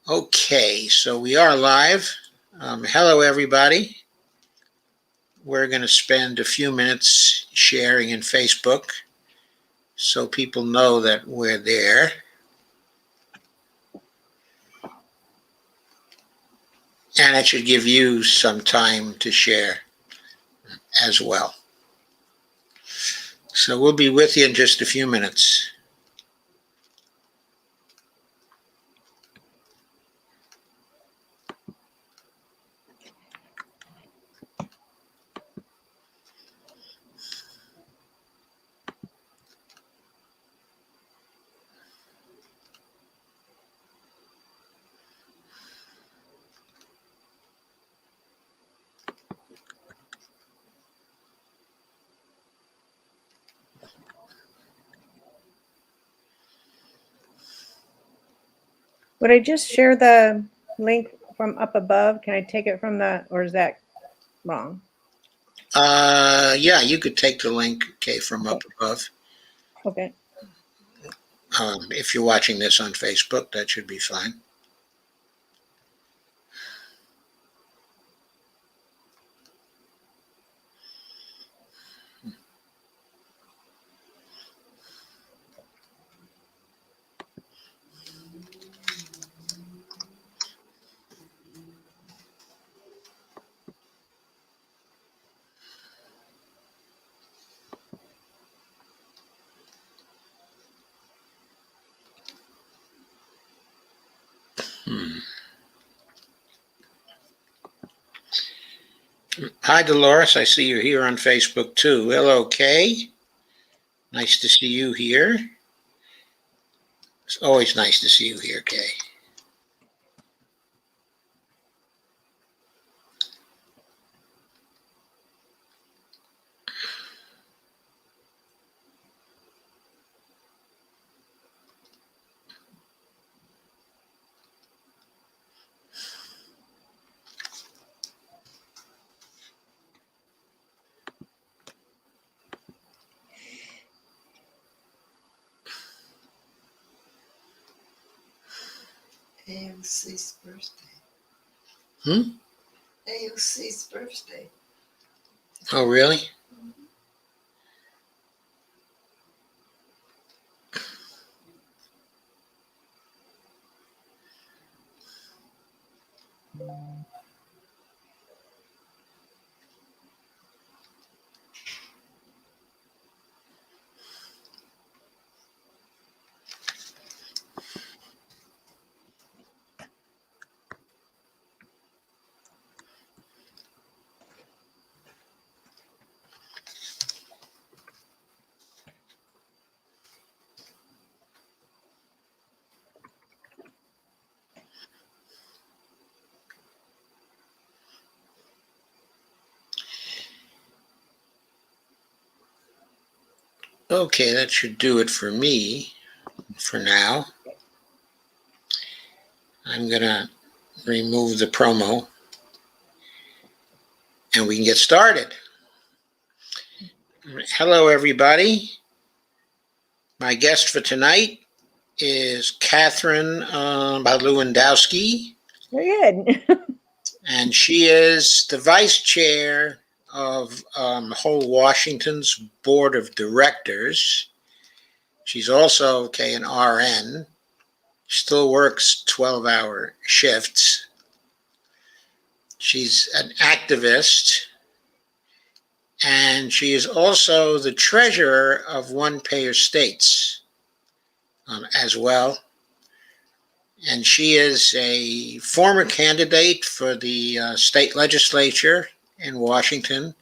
Okay, so we are live. Hello, everybody. We're going to spend a few minutes sharing in Facebook so people know that we're there. And it should give you some time to share as well. So we'll be with you in just a few minutes. Would I just share the link from up above? Can I take it from the, or is that wrong? Yeah, you could take the link, from up above. Okay. If you're watching this on Facebook, that should be fine. Hi, Dolores. I see you're here on Facebook too. Hello, Kay. Nice to see you here. It's always nice to see you here, Kay. AOC's birthday. AOC's birthday. Oh, really? Okay, that should do it for me for now. I'm going to remove the promo and we can get started. Hello, everybody. My guest for tonight is Kathryn Lewandowsky, Very good. and she is the vice chair of Whole Washington's Board of Directors. She's also an RN, still works 12-hour shifts. She's an activist, and she is also the treasurer of One Payer States as well. And she is a former candidate for the state legislature in Washington.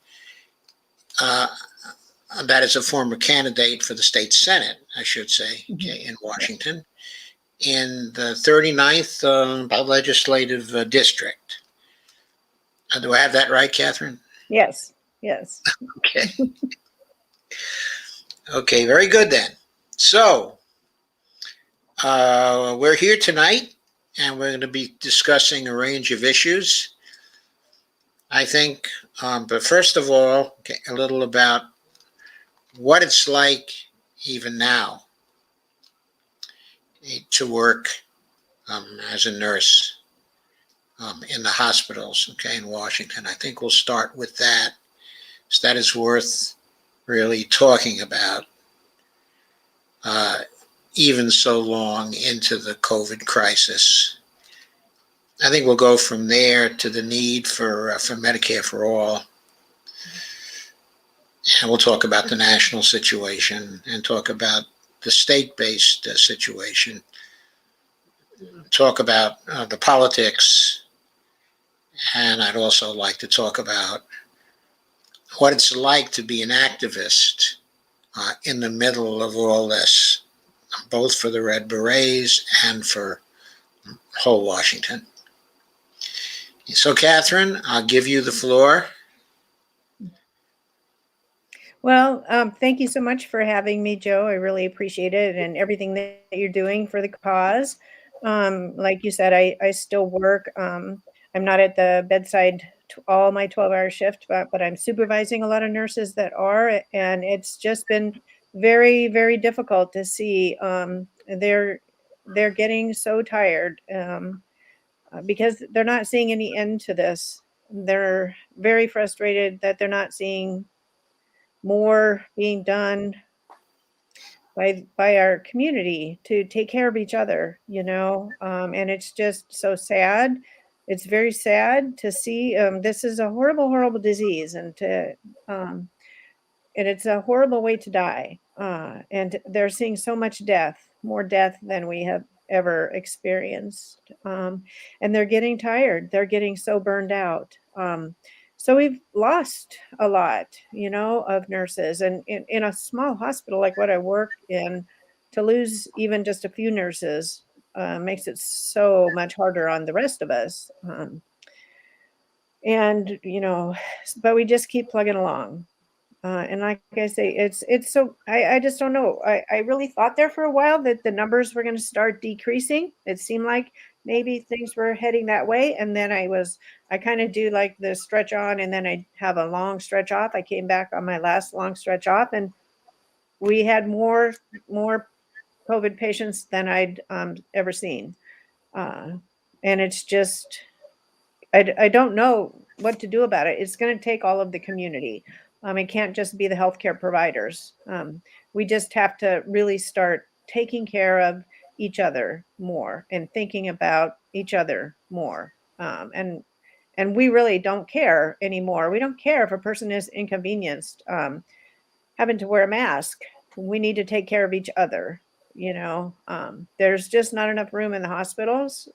That is a former candidate for the state Senate, I should say, in Washington, in the 39th legislative district. Do I have that right, Kathryn? Yes. Yes. Okay. Okay, very good then. So, we're here tonight, and we're going to be discussing a range of issues, I think. But first of all, a little about what it's like even now to work as a nurse in the hospitals, okay, in Washington. I think we'll start with that. So that is worth really talking about, even so long into the COVID crisis. I think we'll go from there to the need for Medicare for all. And we'll talk about the national situation and talk about the state-based situation, talk about the politics, and I'd also like to talk about what it's like to be an activist in the middle of all this, both for the Red Berets and for whole Washington. So, Kathryn, I'll give you the floor. Well, thank you so much for having me, Joe. I really appreciate it and everything that you're doing for the cause. Like you said, I still work. I'm not at the bedside all my 12-hour shift, but I'm supervising a lot of nurses that are, and it's just been very, very difficult to see. They're getting so tired because they're not seeing any end to this. They're very frustrated that they're not seeing more being done by our community to take care of each other, and it's just so sad. It's very sad to see. This is a horrible, horrible disease, and it's a horrible way to die. And they're seeing so much death, more death than we have ever experienced. And they're getting tired. They're getting so burned out. So we've lost a lot, of nurses. And in a small hospital like what I work in, to lose even just a few nurses makes it so much harder on the rest of us. And, but we just keep plugging along. And like I say, it's so I just don't know. I really thought there for a while that the numbers were going to start decreasing. It seemed like maybe things were heading that way. And then I kind of do like the stretch on and then I have a long stretch off. I came back on my last long stretch off and we had more COVID patients than I'd ever seen. And it's just, I don't know what to do about it. It's going to take all of the community. It can't just be the healthcare providers. We just have to really start taking care of each other more and thinking about each other more. And we really don't care anymore. We don't care if a person is inconvenienced having to wear a mask. We need to take care of each other. There's just not enough room in the hospitals.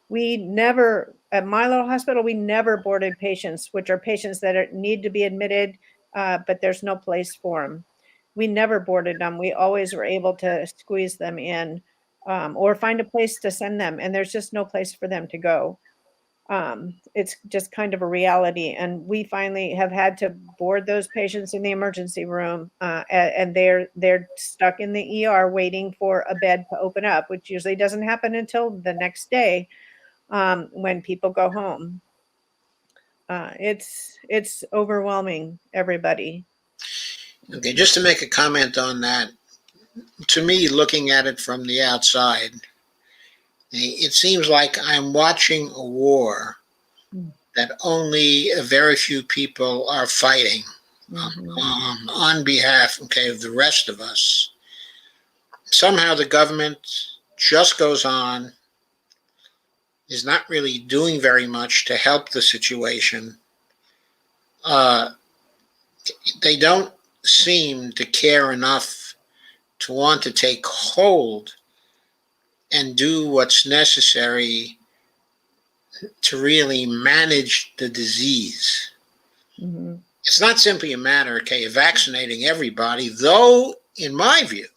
We never, at my little hospital, we never boarded patients, which are patients that need to be admitted, but there's no place for them. We never boarded them. We always were able to squeeze them in or find a place to send them. And there's just no place for them to go. It's just kind of a reality. And we finally have had to board those patients in the emergency room and they're stuck in the ER waiting for a bed to open up, which usually doesn't happen until the next day when people go home. It's overwhelming, everybody. Okay, just to make a comment on that, to me, looking at it from the outside, it seems like I'm watching a war that only a very few people are fighting on behalf, of the rest of us. Somehow the government just goes on, is not really doing very much to help the situation. They don't seem to care enough to want to take hold and do what's necessary to really manage the disease. Mm-hmm. It's not simply a matter, of vaccinating everybody, though, in my view,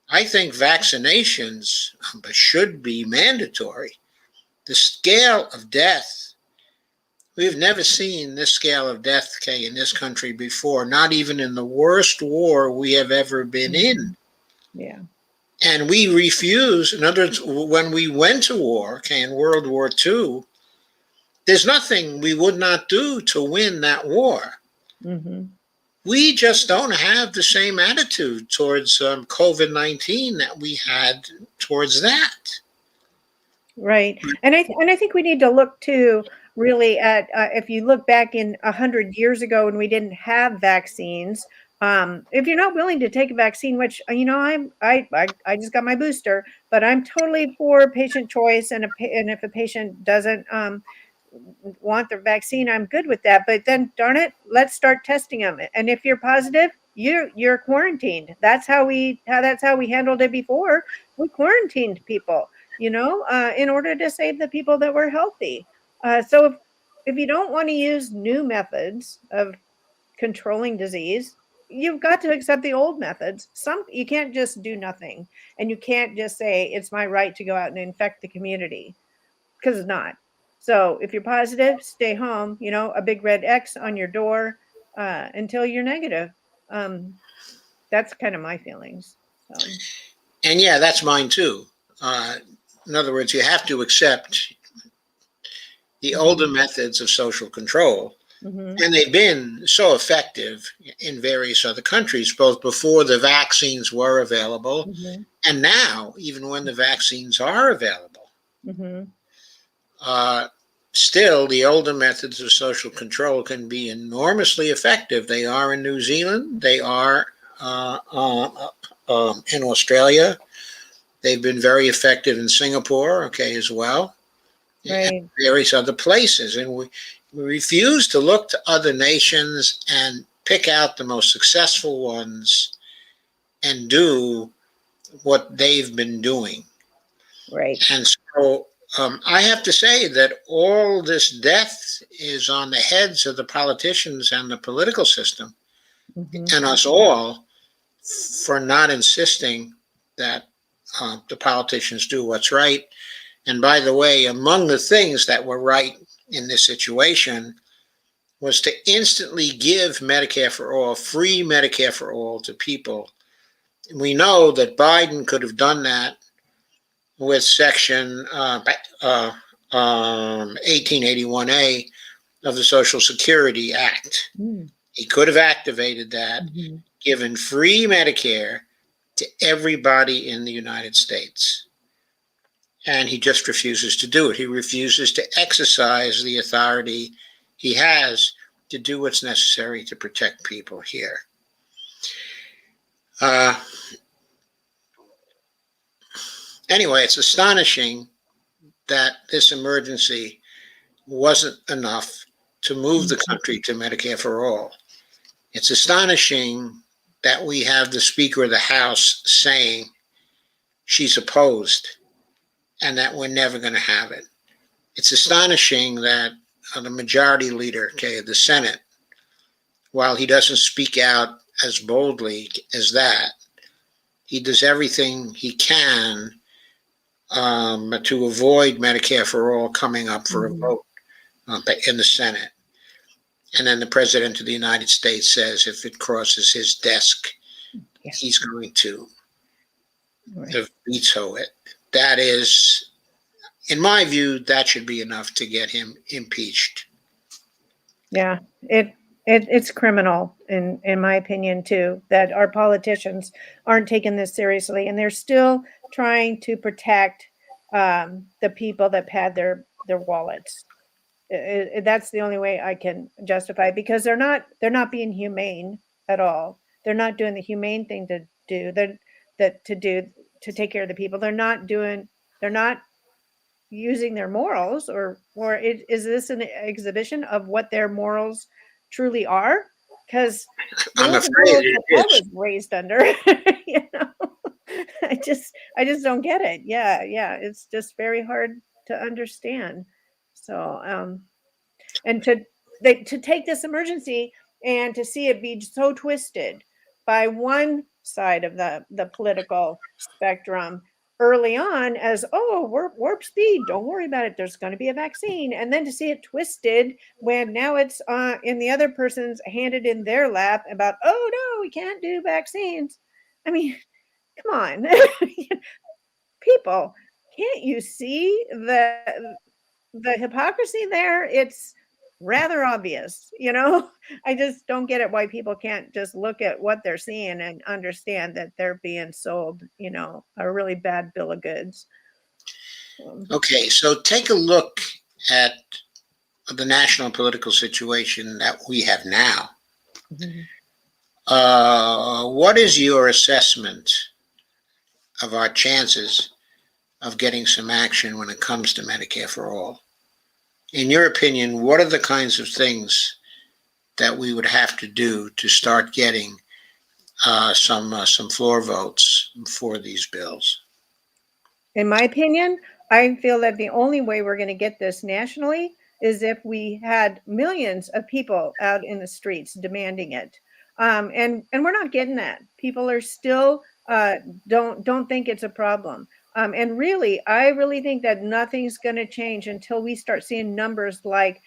I think vaccinations should be mandatory. The scale of death, we've never seen this scale of death, in this country before, not even in the worst war we have ever been in. Yeah. And we refuse, in other words, when we went to war, in World War II, there's nothing we would not do to win that war. Mm-hmm. we just don't have the same attitude towards COVID-19 that we had towards that. Right. And I think we need to look too really at if you look back in 100 years ago when we didn't have vaccines, if you're not willing to take a vaccine, which I just got my booster, but I'm totally for patient choice, and if a patient doesn't want their vaccine, I'm good with that. But then darn it, let's start testing them. And if you're positive, you're quarantined. That's how we handled it before. We quarantined people, in order to save the people that were healthy. So if you don't want to use new methods of controlling disease, you've got to accept the old methods. You can't just do nothing, and you can't just say it's my right to go out and infect the community, because it's not. So if you're positive, stay home, a big red X on your door until you're negative. That's kind of my feelings. So. And yeah, that's mine too. In other words, you have to accept the older methods of social control. Mm-hmm. And they've been so effective in various other countries, both before the vaccines were available Mm-hmm. and now, even when the vaccines are available. Mm-hmm. Still, the older methods of social control can be enormously effective. They are in New Zealand. They are in Australia. They've been very effective in Singapore, as well. Right. And various other places. And we refuse to look to other nations and pick out the most successful ones and do what they've been doing. Right. And so I have to say that all this death is on the heads of the politicians and the political system, Mm-hmm. and us all, for not insisting that the politicians do what's right. And by the way, among the things that were right in this situation was to instantly give Medicare for all, free Medicare for all to people. We know that Biden could have done that with Section 1881A of the Social Security Act. Mm-hmm. He could have activated that, given free Medicare to everybody in the United States. And he just refuses to do it. He refuses to exercise the authority he has to do what's necessary to protect people here. Anyway, it's astonishing that this emergency wasn't enough to move the country to Medicare for all. It's astonishing that we have the Speaker of the House saying she's opposed and that we're never going to have it. It's astonishing that the majority leader, of the Senate, while he doesn't speak out as boldly as that, he does everything he can to avoid Medicare for all coming up for a vote in the Senate. And then the President of the United States says if it crosses his desk, he's going to veto it. That is, in my view, that should be enough to get him impeached. Yeah, it's criminal in my opinion too, that our politicians aren't taking this seriously, and they're still trying to protect the people that pad their wallets. That's the only way I can justify it, because they're not being humane at all. They're not doing the humane thing to do to take care of the people. They're not using their morals, or is this an exhibition of what their morals truly are? Because I'm afraid it I is. was raised under, I just don't get it. Yeah, it's just very hard to understand. So, and to take this emergency and to see it be so twisted by one side of the political spectrum early on as, oh, warp speed, don't worry about it, there's going to be a vaccine, and then to see it twisted when now it's in the other person's handed in their lap about, oh no, we can't do vaccines. I mean, come on. People, can't you see the hypocrisy there? It's rather obvious, you know? I just don't get it why people can't just look at what they're seeing and understand that they're being sold, you know, a really bad bill of goods. Okay, so take a look at the national political situation that we have now. Mhm. What is your assessment of our chances of getting some action when it comes to Medicare for all? In your opinion, what are the kinds of things that we would have to do to start getting some floor votes for these bills? In my opinion, I feel that the only way we're going to get this nationally is if we had millions of people out in the streets demanding it. And we're not getting that. People are still don't think it's a problem. And really, I really think that nothing's going to change until we start seeing numbers like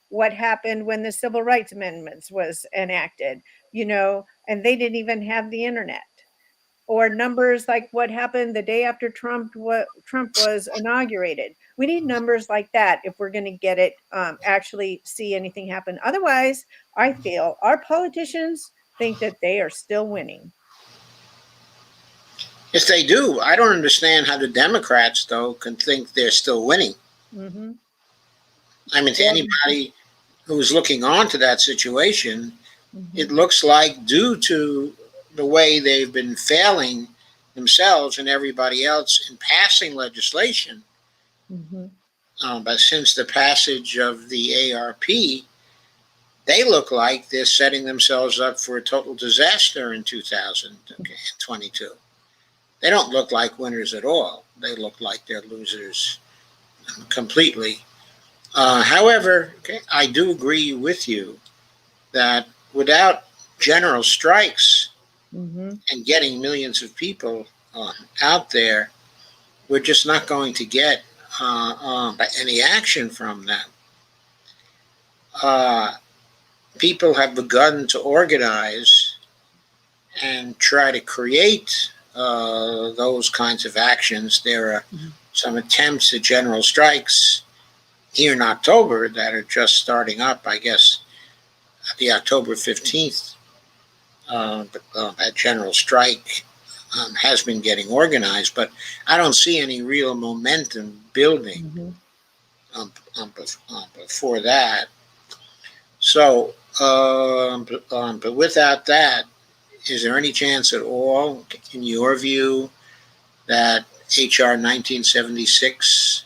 what happened when the Civil Rights Amendments was enacted, you know, and they didn't even have the internet, or numbers like what happened the day after Trump was inaugurated. We need numbers like that if we're going to get it, actually see anything happen. Otherwise, I feel our politicians think that they are still winning. Yes, they do. I don't understand how the Democrats, though, can think they're still winning. Mm-hmm. I mean, to Well, anybody who's looking on to that situation, mm-hmm. it looks like, due to the way they've been failing themselves and everybody else in passing legislation, Mm-hmm. but since the passage of the ARP, they look like they're setting themselves up for a total disaster in 2022. They don't look like winners at all. They look like they're losers completely. However, okay, I do agree with you that without general strikes Mm-hmm. and getting millions of people out there, we're just not going to get any action from them. Uh, People have begun to organize and try to create those kinds of actions. There are Mm-hmm. some attempts at general strikes here in October that are just starting up. I guess the October 15th that general strike has been getting organized, but I don't see any real momentum building Mm-hmm. before that. So, but without that, is there any chance at all, in your view, that HR 1976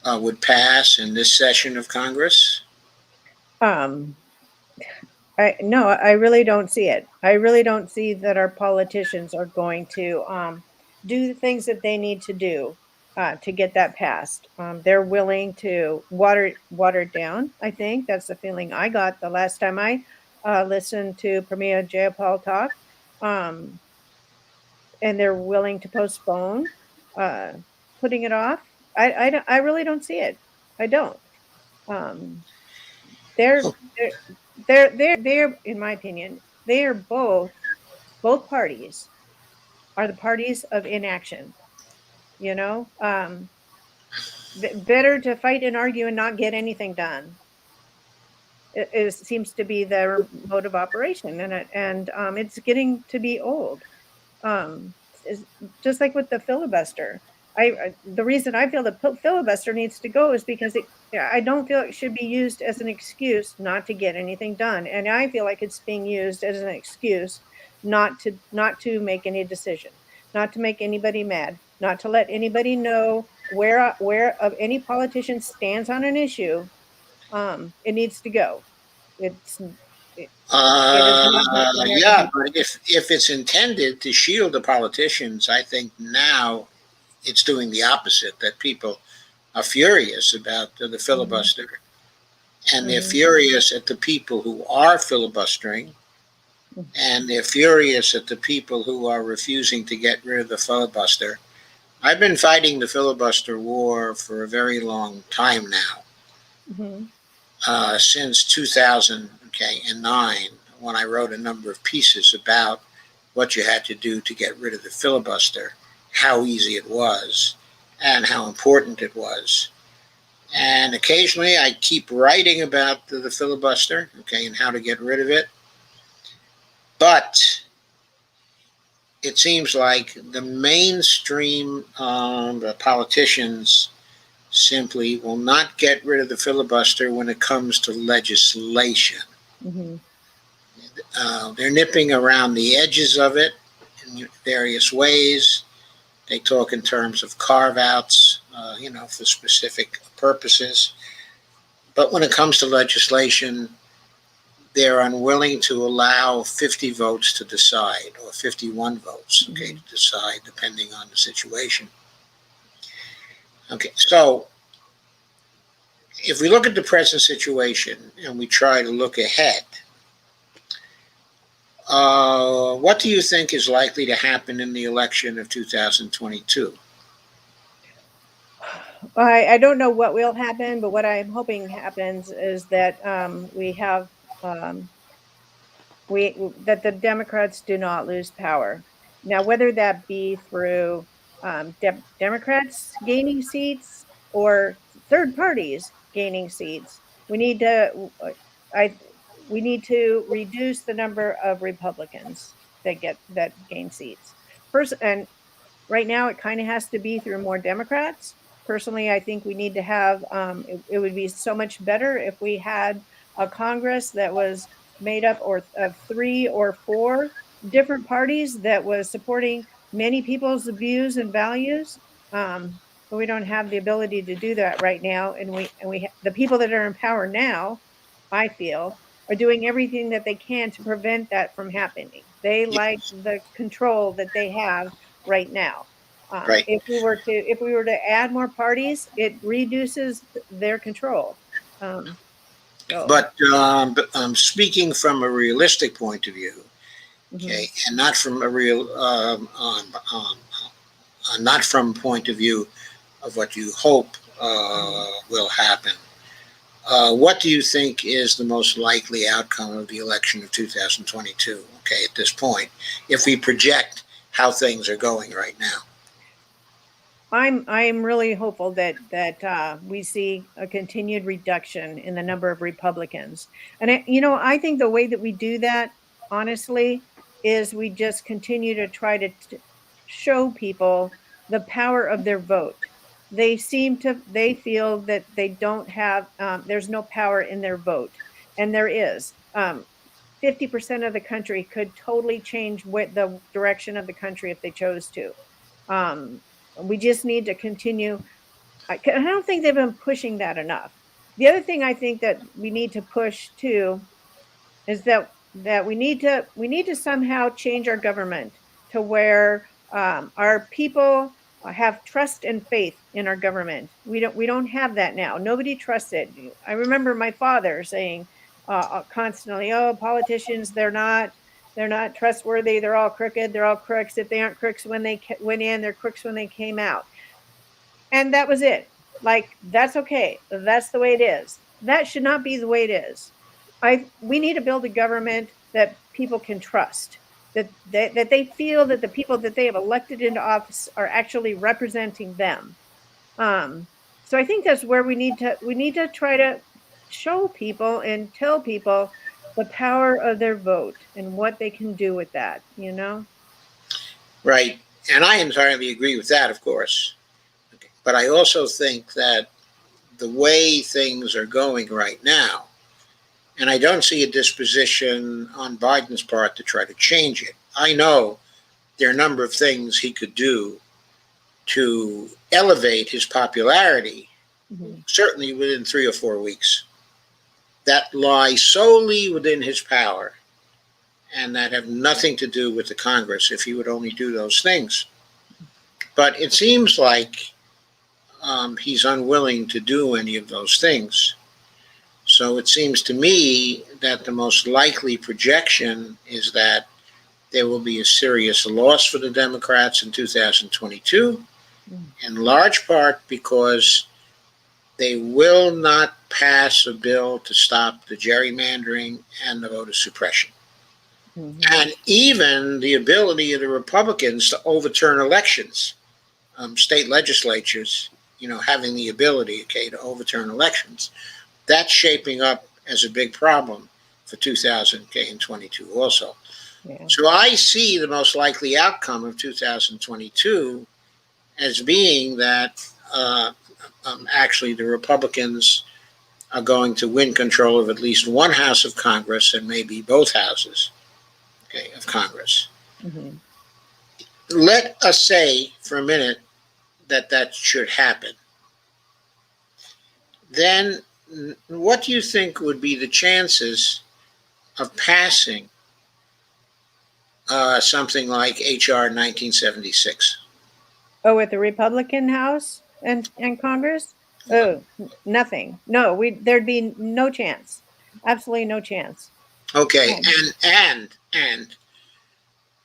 would pass in this session of Congress? Um, no, I really don't see it. I really don't see that our politicians are going to do the things that they need to do to get that passed. They're willing to water it down. I think that's the feeling I got the last time I listened to Premier Jayapal talk, um, and they're willing to postpone uh, putting it off. I really don't see it. I don't. Um, they're Oh, they're in my opinion, they are both parties are the parties of inaction, you know? Better to fight and argue and not get anything done. It seems to be their mode of operation, and it's getting to be old. Is just like with the filibuster. The reason I feel the filibuster needs to go is because yeah, I don't feel it should be used as an excuse not to get anything done, and I feel like it's being used as an excuse not to make any decision, not to make anybody mad, not to let anybody know where of any politician stands on an issue. It needs to go. It's it, it is not helping the American yeah, people. but if it's intended to shield the politicians, I think now it's doing the opposite. That people are furious about the Mhm, filibuster, and they're mhm, furious at the people who are filibustering, mhm, and they're furious at the people who are refusing to get rid of the filibuster. I've been fighting the filibuster war for a very long time now, mhm. since 2009, when I wrote a number of pieces about what you had to do to get rid of the filibuster, how easy it was, and how important it was. And occasionally I keep writing about the filibuster, okay, and how to get rid of it. But it seems like the mainstream politicians simply will not get rid of the filibuster when it comes to legislation. Mm-hmm. They're nipping around the edges of it in various ways. They talk in terms of carve-outs, for specific purposes. But when it comes to legislation, they're unwilling to allow 50 votes to decide, or 51 votes, okay, to decide, depending on the situation. Okay, so if we look at the present situation and we try to look ahead, what do you think is likely to happen in the election of 2022? I don't know what will happen, but what I'm hoping happens is that we have that the Democrats do not lose power. Now, whether that be through Democrats gaining seats or third parties gaining seats, we need to I we need to reduce the number of Republicans that gain seats. And right now, it kind of has to be through more Democrats. Personally, I think we need to have, it would be so much better if we had a Congress that was made up of 3 or 4 different parties that was supporting many people's views and values. But we don't have the ability to do that right now. And the people that are in power now, I feel, are doing everything that they can to prevent that from happening. They like the control that they have right now. Right. If we were to add more parties, it reduces their control. So, But speaking from a realistic point of view, okay, and not from a not from point of view of what you hope will happen. What do you think is the most likely outcome of the election of 2022? Okay, at this point, if we project how things are going right now. I'm really hopeful that we see a continued reduction in the number of Republicans, and I think the way that we do that, honestly, is we just continue to try to show people the power of their vote. They feel that they don't have, there's no power in their vote, and there is. 50% of the country could totally change the direction of the country if they chose to. Um, we just need to continue. I don't think they've been pushing that enough. The other thing I think that we need to push too is that we need to somehow change our government to where our people have trust and faith in our government. We don't have that now. Nobody trusts it. I remember my father saying constantly, "Oh, politicians, they're not trustworthy. They're all crooked. They're all crooks. If they aren't crooks when they went in, they're crooks when they came out." And that was it. Like, that's okay. That's the way it is. That should not be the way it is. We need to build a government that people can trust, that they feel that the people that they have elected into office are actually representing them. So I think that's where we need to try to show people and tell people the power of their vote and what they can do with that. Right. And I entirely agree with that, of course. Okay. But I also think that the way things are going right now, and I don't see a disposition on Biden's part to try to change it. I know there are a number of things he could do to elevate his popularity, certainly within 3 or 4 weeks, that lie solely within his power and that have nothing to do with the Congress if he would only do those things. But it seems like he's unwilling to do any of those things. So it seems to me that the most likely projection is that there will be a serious loss for the Democrats in 2022, in large part because they will not pass a bill to stop the gerrymandering and the voter suppression. And even the ability of the Republicans to overturn elections, state legislatures, having the ability, okay, to overturn elections. That's shaping up as a big problem for 2022 also. Yeah. So I see the most likely outcome of 2022 as being that actually the Republicans are going to win control of at least one house of Congress and maybe both houses, okay, of Congress. Mhm. Let us say for a minute that should happen. Then what do you think would be the chances of passing something like H.R. 1976? Oh, with the Republican House and Congress? Oh, nothing. No, there'd be no chance. Absolutely no chance. Okay,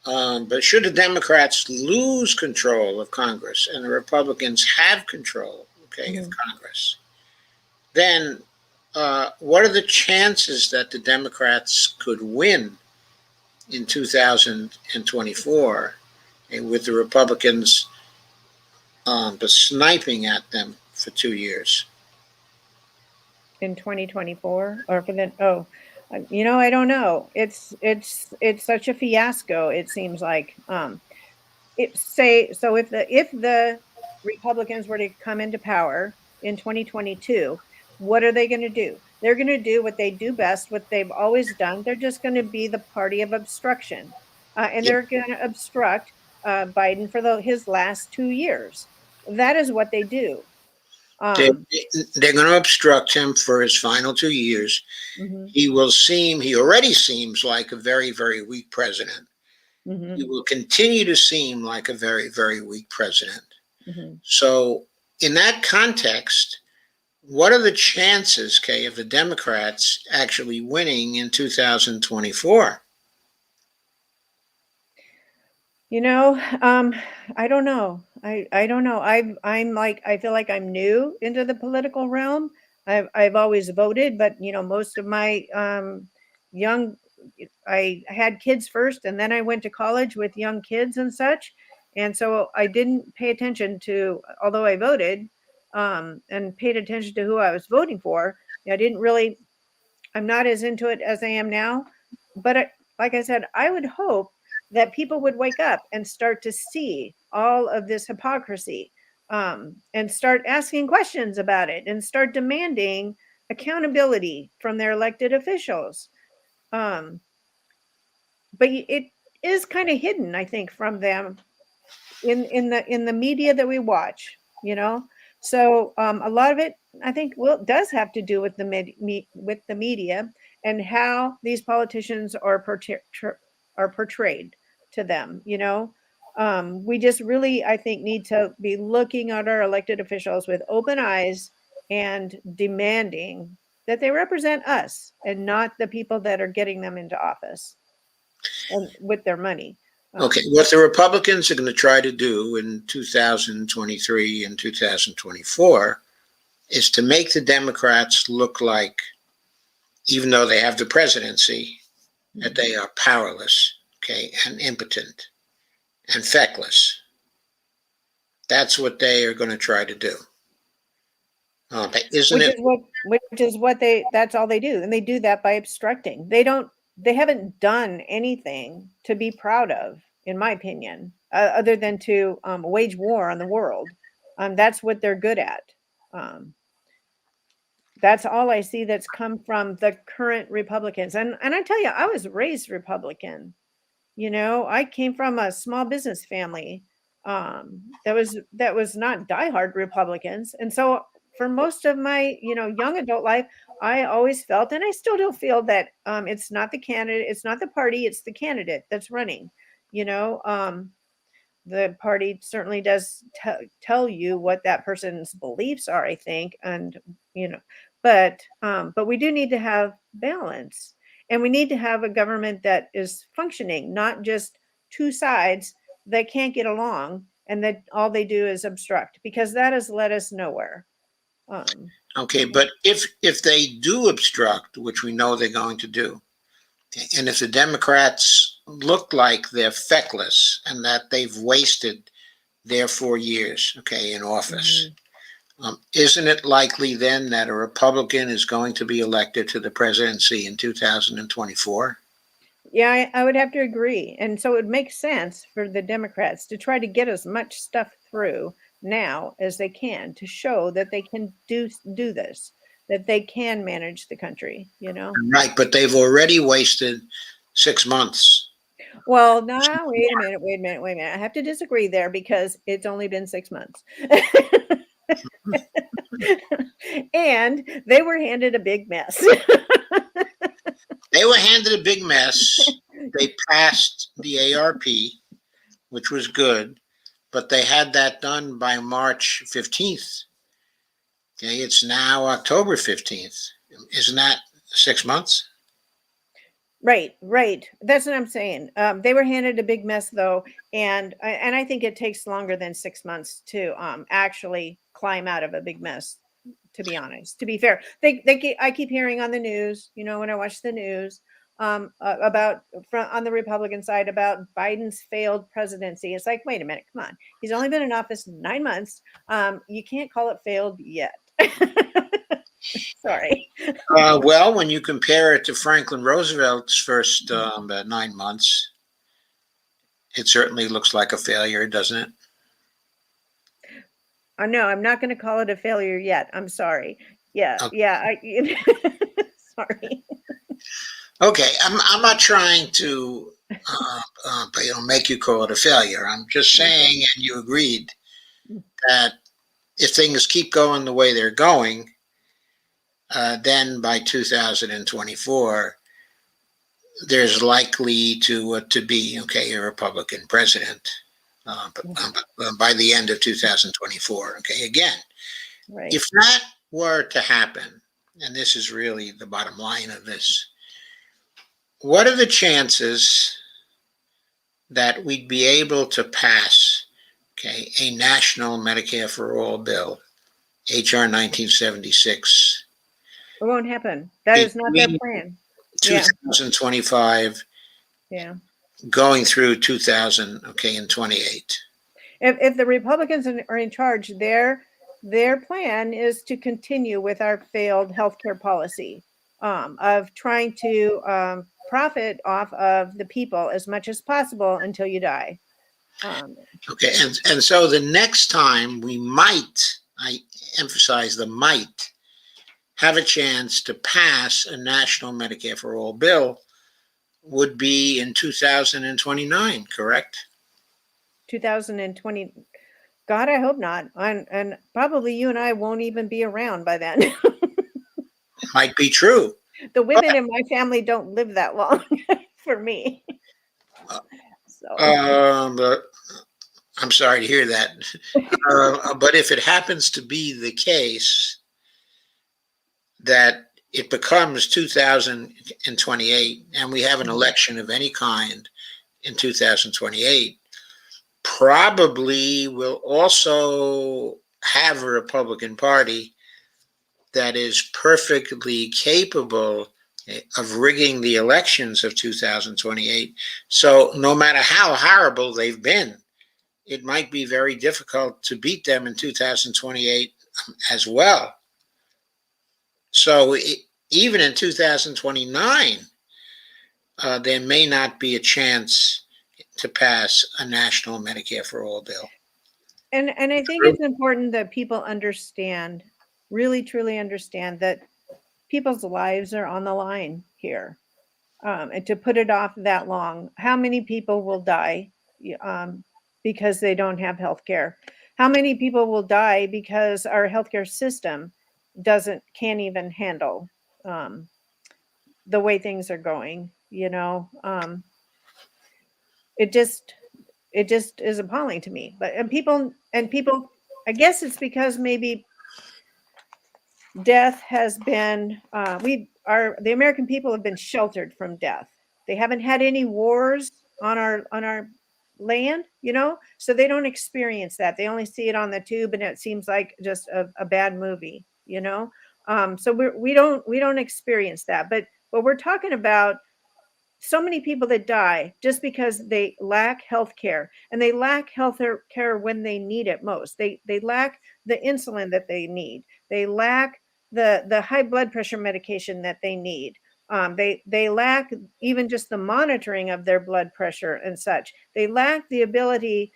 Um, but should the Democrats lose control of Congress and the Republicans have control, okay, of Congress, then what are the chances that the Democrats could win in 2024 with the Republicans but sniping at them for 2 years? in 2024 or for the I don't know. It's such a fiasco, it seems like. If the Republicans were to come into power in 2022, what are they going to do? They're going to do what they do best, what they've always done. They're just going to be the party of obstruction, and Yeah. they're going to obstruct Biden for his last 2 years. That is what they do. They, Um, they're going to obstruct him for his final 2 years. mhm, He already seems like a very, very weak president. He mhm, will continue to seem like a very, very weak president. mhm. So, in that context, what are the chances, Kay, of the Democrats actually winning in 2024? I don't know. I don't know. I feel like I'm new into the political realm. I've always voted, but most of my young I had kids first and then I went to college with young kids and such. And so I didn't pay attention to, although I voted, and paid attention to who I was voting for. I didn't really, I'm not as into it as I am now. But like I said, I would hope that people would wake up and start to see all of this hypocrisy, and start asking questions about it and start demanding accountability from their elected officials. Um, but it is kind of hidden, I think, from them in the media that we watch. So a lot of it, I think, does have to do with with the media and how these politicians are portrayed to them. We just really, I think, need to be looking at our elected officials with open eyes and demanding that they represent us and not the people that are getting them into office and with their money. Okay, what the Republicans are going to try to do in 2023 and 2024 is to make the Democrats look like, even though they have the presidency, that they are powerless, okay, and impotent and feckless. That's what they are going to try to do. Isn't it? That's all they do. And they do that by obstructing. They haven't done anything to be proud of, in my opinion, other than to wage war on the world. That's what they're good at. That's all I see that's come from the current Republicans. And I tell you, I was raised Republican. I came from a small business family that was not diehard Republicans. And so for most of my, young adult life, I always felt, and I still do feel that it's not the candidate, it's not the party, it's the candidate that's running. You know, the party certainly does tell you what that person's beliefs are, I think, and you know, but we do need to have balance, and we need to have a government that is functioning, not just two sides that can't get along and that all they do is obstruct, because that has led us nowhere. Okay, but if they do obstruct, which we know they're going to do, and if the Democrats look like they're feckless and that they've wasted their 4 years, okay, in office, Isn't it likely then that a Republican is going to be elected to the presidency in 2024? Yeah, I would have to agree. And so it would make sense for the Democrats to try to get as much stuff through now as they can to show that they can do this, that they can manage the country, you know? Right, but they've already wasted 6 months. Well, no, wait a minute. I have to disagree there because it's only been 6 months. And they were handed a big mess. They were handed a big mess. They passed the ARP, which was good, but they had that done by March 15th. Okay, it's now October 15th. Isn't that 6 months? Right. That's what I'm saying. They were handed a big mess, though, and I think it takes longer than 6 months to actually climb out of a big mess. To be honest, to be fair, I keep hearing on the news, you know, when I watch the news, about on the Republican side about Biden's failed presidency. It's like, wait a minute, come on, he's only been in office 9 months. You can't call it failed yet. Sorry. Well, when you compare it to Franklin Roosevelt's first 9 months, it certainly looks like a failure, doesn't it? No, I'm not going to call it a failure yet. I'm sorry. Yeah, Okay. yeah. Sorry. Okay, I'm not trying to make you call it a failure. I'm just saying, and you agreed that if things keep going the way they're going, then by 2024, there's likely to be a Republican president by the end of 2024. Okay, again, Right. if that were to happen, and this is really the bottom line of this, what are the chances that we'd be able to pass, a national Medicare for All bill, HR 1976, It won't happen. That is not their between plan. Yeah. 2025 Yeah. going through 2028? If the Republicans are in charge, their plan is to continue with our failed healthcare policy, of trying to profit off of the people as much as possible until you die. Okay, and so the next time we might, I emphasize the might, have a chance to pass a national Medicare for All bill would be in 2029, correct? 2020. God, I hope not. And probably you and I won't even be around by then. Might be true. The women in my family don't live that long for me. So But I'm sorry to hear that. But if it happens to be the case that it becomes 2028 and we have an election of any kind in 2028, probably we'll also have a Republican Party that is perfectly capable of rigging the elections of 2028. So no matter how horrible they've been, it might be very difficult to beat them in 2028 as well. So even in 2029, there may not be a chance to pass a national Medicare for All bill. and I think it's important that people understand, really truly understand, that people's lives are on the line here. And to put it off that long, how many people will die because they don't have health care? How many people will die because our healthcare system can't even handle the way things are going? You know, it just is appalling to me. But people, I guess it's because maybe death has been the American people have been sheltered from death. They haven't had any wars on our land, you know, so they don't experience that. They only see it on the tube, and it seems like just a bad movie, you know. So we don't experience that. But we're talking about so many people that die just because they lack health care, and they lack health care when they need it most. They lack the insulin that they need. They lack the high blood pressure medication that they need. They lack even just the monitoring of their blood pressure and such. They lack the ability.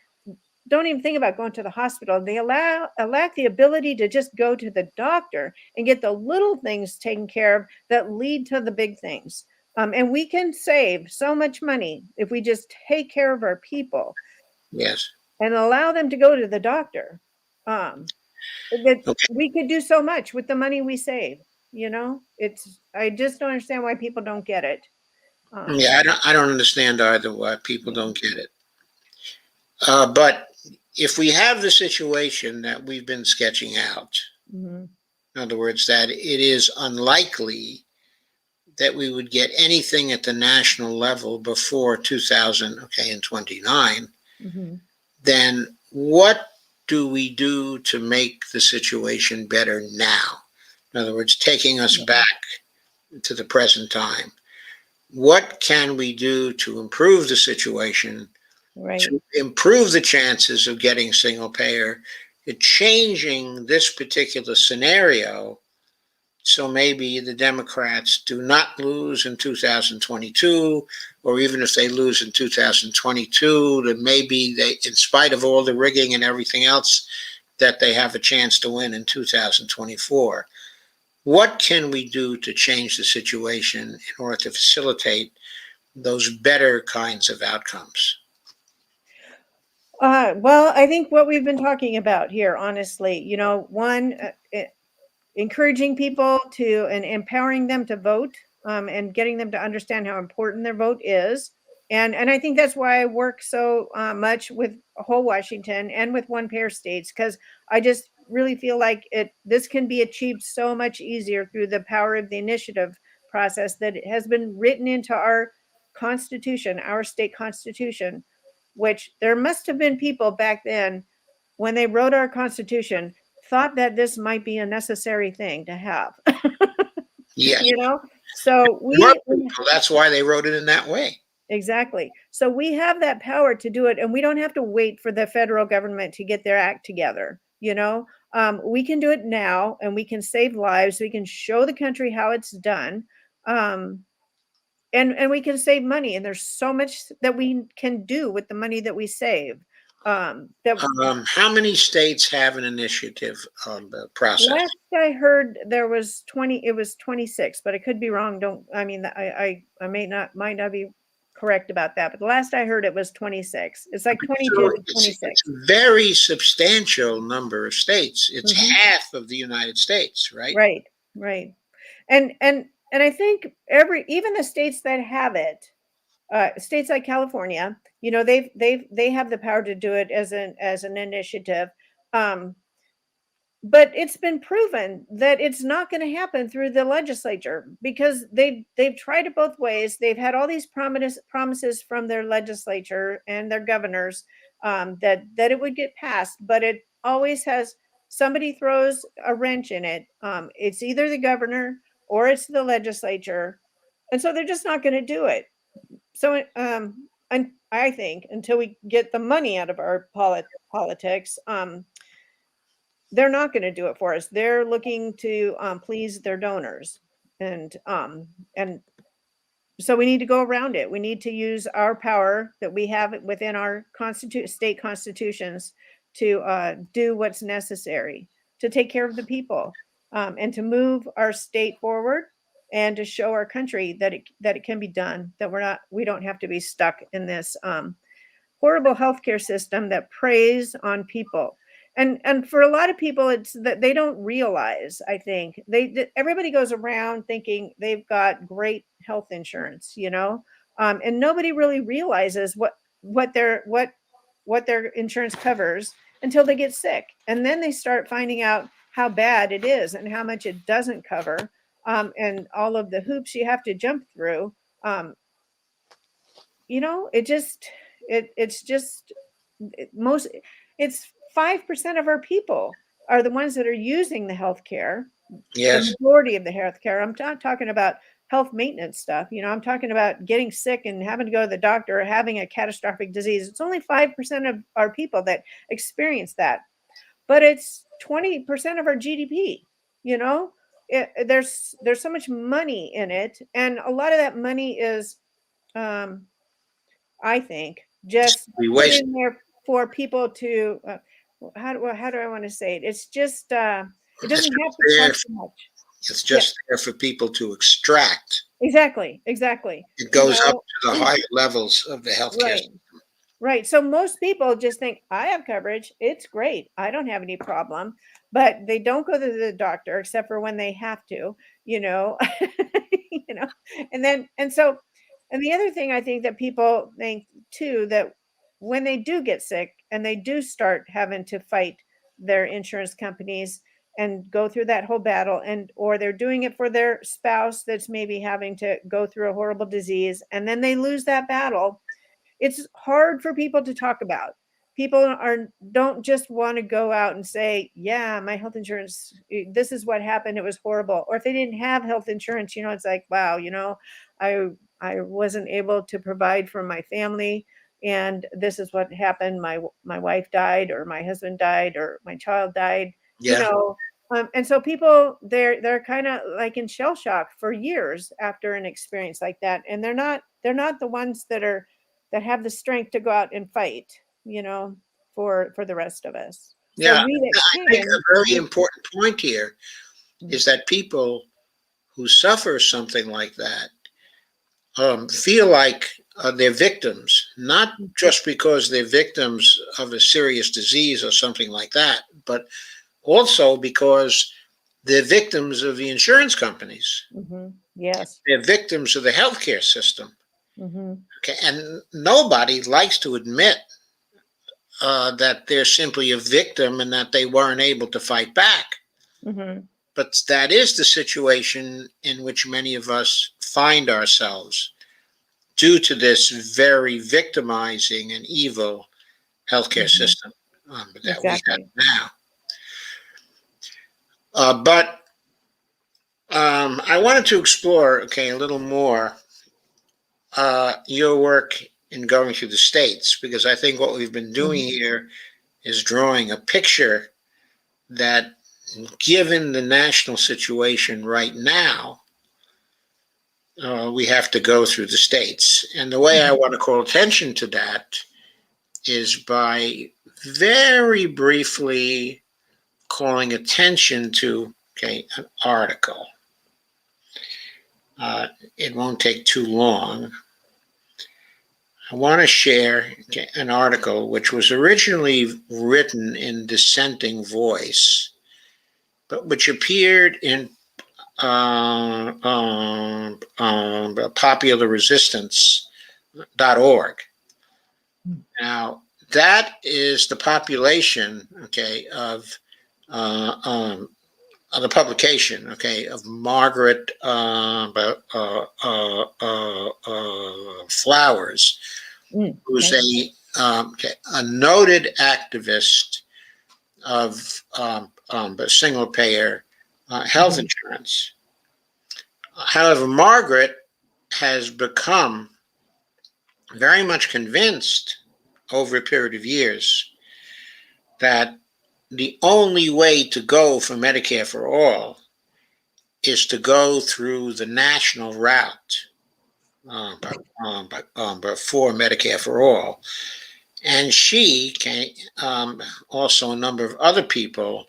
Don't even think about going to the hospital. They lack the ability to just go to the doctor and get the little things taken care of that lead to the big things. And we can save so much money if we just take care of our people Yes. and allow them to go to the doctor. That Okay. we could do so much with the money we save. I just don't understand why people don't get it. Yeah, I don't understand either why people don't get it. But if we have the situation that we've been sketching out, Mhm. in other words, that it is unlikely that we would get anything at the national level before 2029, Mhm. then what do we do to make the situation better now? In other words, taking us Yeah. back to the present time. What can we do to improve the situation, Right. to improve the chances of getting single payer, changing this particular scenario so maybe the Democrats do not lose in 2022, or even if they lose in 2022, then maybe they, in spite of all the rigging and everything else, that they have a chance to win in 2024. What can we do to change the situation in order to facilitate those better kinds of outcomes? Well, I think what we've been talking about here, honestly, one, encouraging people to and empowering them to vote, and getting them to understand how important their vote is. And I think that's why I work so much with whole Washington and with one pair states, because I just really feel like this can be achieved so much easier through the power of the initiative process that has been written into our constitution, our state constitution, which there must have been people back then when they wrote our constitution thought that this might be a necessary thing to have. Yes. you know so More we people, that's why they wrote it in that way. exactly, so we have that power to do it, and we don't have to wait for the federal government to get their act together. We can do it now, and we can save lives. We can show the country how it's done. Um, and we can save money, and there's so much that we can do with the money that we save. That How many states have an initiative process? Last I heard there was 20, it was 26, but I could be wrong. Don't, I mean, I might not be correct about that, but the last I heard it was 26. It's like 22 So to it's 26. a very substantial number of states. It's Mhm. half of the United States, right? Right, right. And I think even the states that have it, states like California, they have the power to do it as an initiative. Um, But it's been proven that it's not going to happen through the legislature, because they've tried it both ways. They've had all these promises from their legislature and their governors, that it would get passed, but it always has somebody throws a wrench in it. It's either the governor or it's the legislature, and so they're just not going to do it. So, and I think until we get the money out of our politics, they're not going to do it for us. They're looking to please their donors, and so we need to go around it. We need to use our power that we have within our state constitutions to do what's necessary to take care of the people, and to move our state forward, and to show our country that it can be done. That we don't have to be stuck in this horrible healthcare system that preys on people. And for a lot of people, it's that they don't realize. I think everybody goes around thinking they've got great health insurance, and nobody really realizes what their insurance covers until they get sick, and then they start finding out how bad it is and how much it doesn't cover, and all of the hoops you have to jump through. um, it just it's just most it's 5% of our people are the ones that are using the healthcare, the Yes. majority of the healthcare. I'm not talking about health maintenance stuff. I'm talking about getting sick and having to go to the doctor or having a catastrophic disease. It's only 5% of our people that experience that, but it's 20% of our GDP. There's so much money in it, and a lot of that money is, I think, just We put waste. in there for people to. How do I want to say it? It's just it It's doesn't have just to there. cost much. It's just there for people to extract. Exactly. It goes up to the higher levels of the healthcare Right. system. Right. So most people just think, I have coverage. It's great. I don't have any problem. But they don't go to the doctor except for when they have to, you know. you know. And the other thing I think that people think too, that when they do get sick and they do start having to fight their insurance companies and go through that whole battle, or they're doing it for their spouse that's maybe having to go through a horrible disease, and then they lose that battle, it's hard for people to talk about. People don't just want to go out and say, yeah, my health insurance, this is what happened, it was horrible. Or if they didn't have health insurance, it's like, wow, I wasn't able to provide for my family, and this is what happened. My wife died, or my husband died, or my child died. Yeah. And so people, they're kind of like in shell shock for years after an experience like that, and they're not the ones that have the strength to go out and fight, for the rest of us. So Yeah. we that I think can, a very important point here is that people who suffer something like that feel like they're victims, not just because they're victims of a serious disease or something like that, but also because they're victims of the insurance companies. yes. They're victims of the healthcare system. Mm-hmm. Okay, and nobody likes to admit that they're simply a victim and that they weren't able to fight back. Mm-hmm. But that is the situation in which many of us find ourselves due to this very victimizing and evil healthcare system that we have Exactly. now. But I wanted to explore, a little more your work in going through the states, because I think what we've been doing here is drawing a picture that, given the national situation right now, we have to go through the states. And the way I want to call attention to that is by very briefly calling attention to, an article. It won't take too long. I want to share an article which was originally written in dissenting voice, but which appeared in popularresistance.org. Now, that is the population, of the publication, of Margaret Flowers, who's a noted activist of single payer health insurance. However, Margaret has become very much convinced over a period of years that the only way to go for Medicare for all is to go through the national route for Medicare for all. And she, also a number of other people,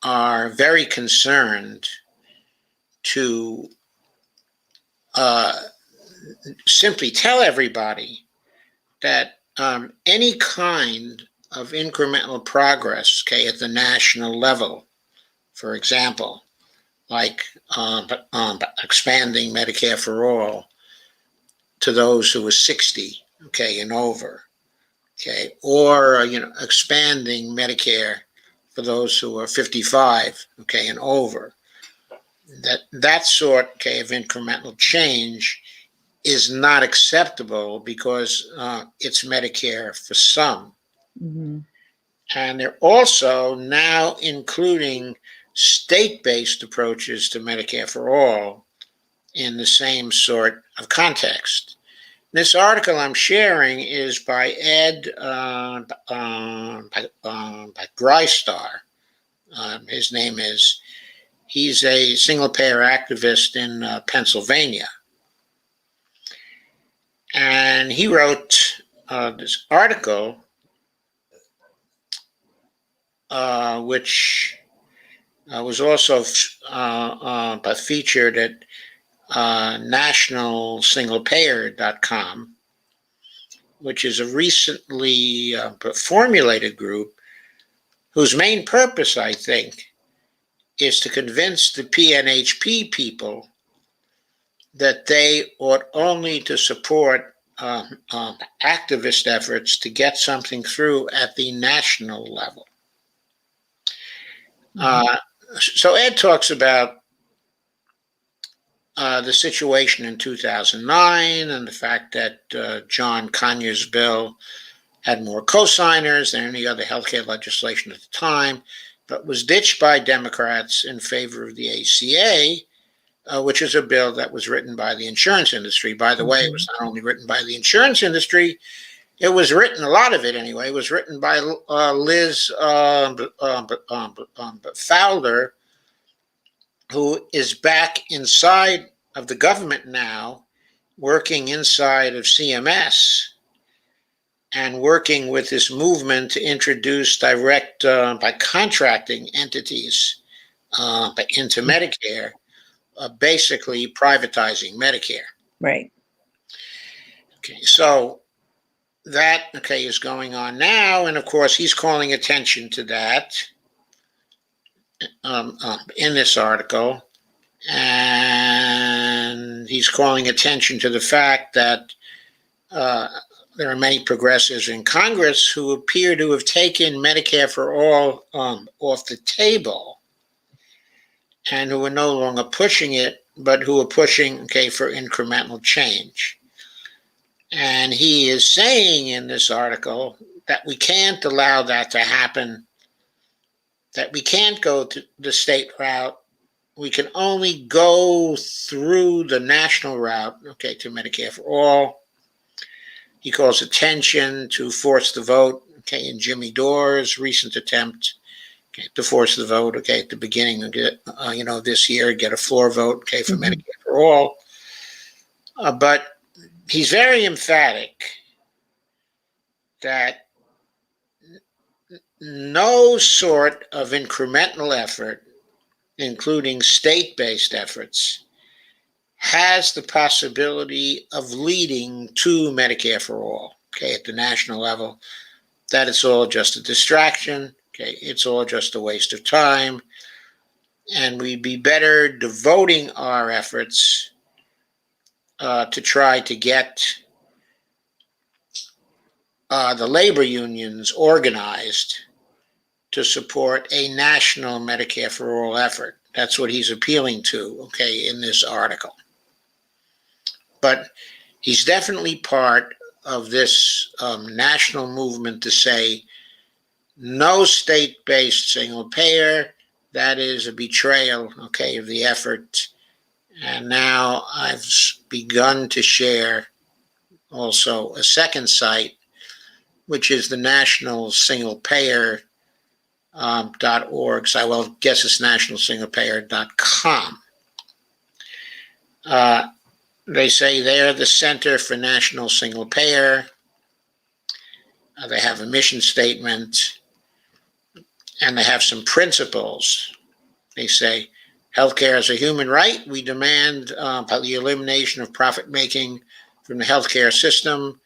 are very concerned to simply tell everybody that any kind of incremental progress, at the national level, for example, like expanding Medicare for all to those who are 60, and over, or expanding Medicare for those who are 55, and over. That sort, of incremental change is not acceptable because it's Medicare for some. And they're also now including state-based approaches to Medicare for all, in the same sort of context. This article I'm sharing is by Ed by Grystar. His name is. He's a single-payer activist in Pennsylvania. And he wrote this article, which was also featured at nationalsinglepayer.com, which is a recently formulated group whose main purpose, I think, is to convince the PNHP people that they ought only to support activist efforts to get something through at the national level. So Ed talks about the situation in 2009 and the fact that John Conyers' bill had more co-signers than any other healthcare legislation at the time, but was ditched by Democrats in favor of the ACA, which is a bill that was written by the insurance industry. By the way, it was not only written by the insurance industry, it was written, a lot of it anyway, was written by Liz Fowler, who is back inside of the government now, working inside of CMS and working with this movement to introduce direct by contracting entities into Medicare, basically privatizing Medicare. Right. Okay, so that, is going on now. And of course, he's calling attention to that in this article. And he's calling attention to the fact that there are many progressives in Congress who appear to have taken Medicare for all off the table and who are no longer pushing it, but who are pushing, for incremental change. And he is saying in this article that we can't allow that to happen, that we can't go to the state route. We can only go through the national route, to Medicare for all. He calls attention to force the vote, in Jimmy Dore's recent attempt, to force the vote, at the beginning of this year, get a floor vote, for Medicare for all. But he's very emphatic that no sort of incremental effort, including state-based efforts, has the possibility of leading to Medicare for all, at the national level, that it's all just a distraction, it's all just a waste of time, and we'd be better devoting our efforts to try to get the labor unions organized to support a national Medicare for all effort. That's what he's appealing to, in this article. But he's definitely part of this national movement to say no state-based single payer. That is a betrayal, of the effort. And now I've begun to share also a second site, which is the National Single Payer .org. So I will guess it's nationalsinglepayer.com. They say they're the Center for National Single Payer. They have a mission statement, and they have some principles. They say, healthcare is a human right. We demand the elimination of profit-making from the healthcare system.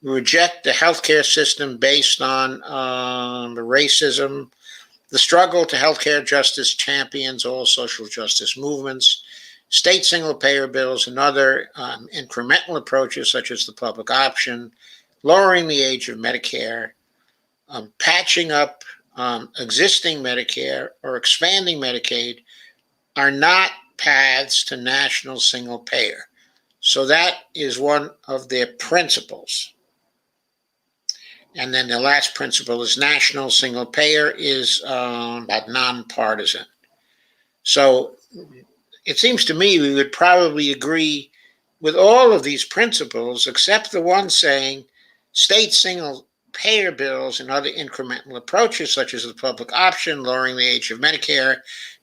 We reject the healthcare system based on the racism. The struggle to healthcare justice champions all social justice movements. State single-payer bills and other incremental approaches, such as the public option, lowering the age of Medicare, patching up existing Medicare or expanding Medicaid, are not paths to national single payer. So that is one of their principles. And then the last principle is national single payer is about nonpartisan. So it seems to me we would probably agree with all of these principles, except the one saying state single payer bills and other incremental approaches, such as the public option, lowering the age of Medicare,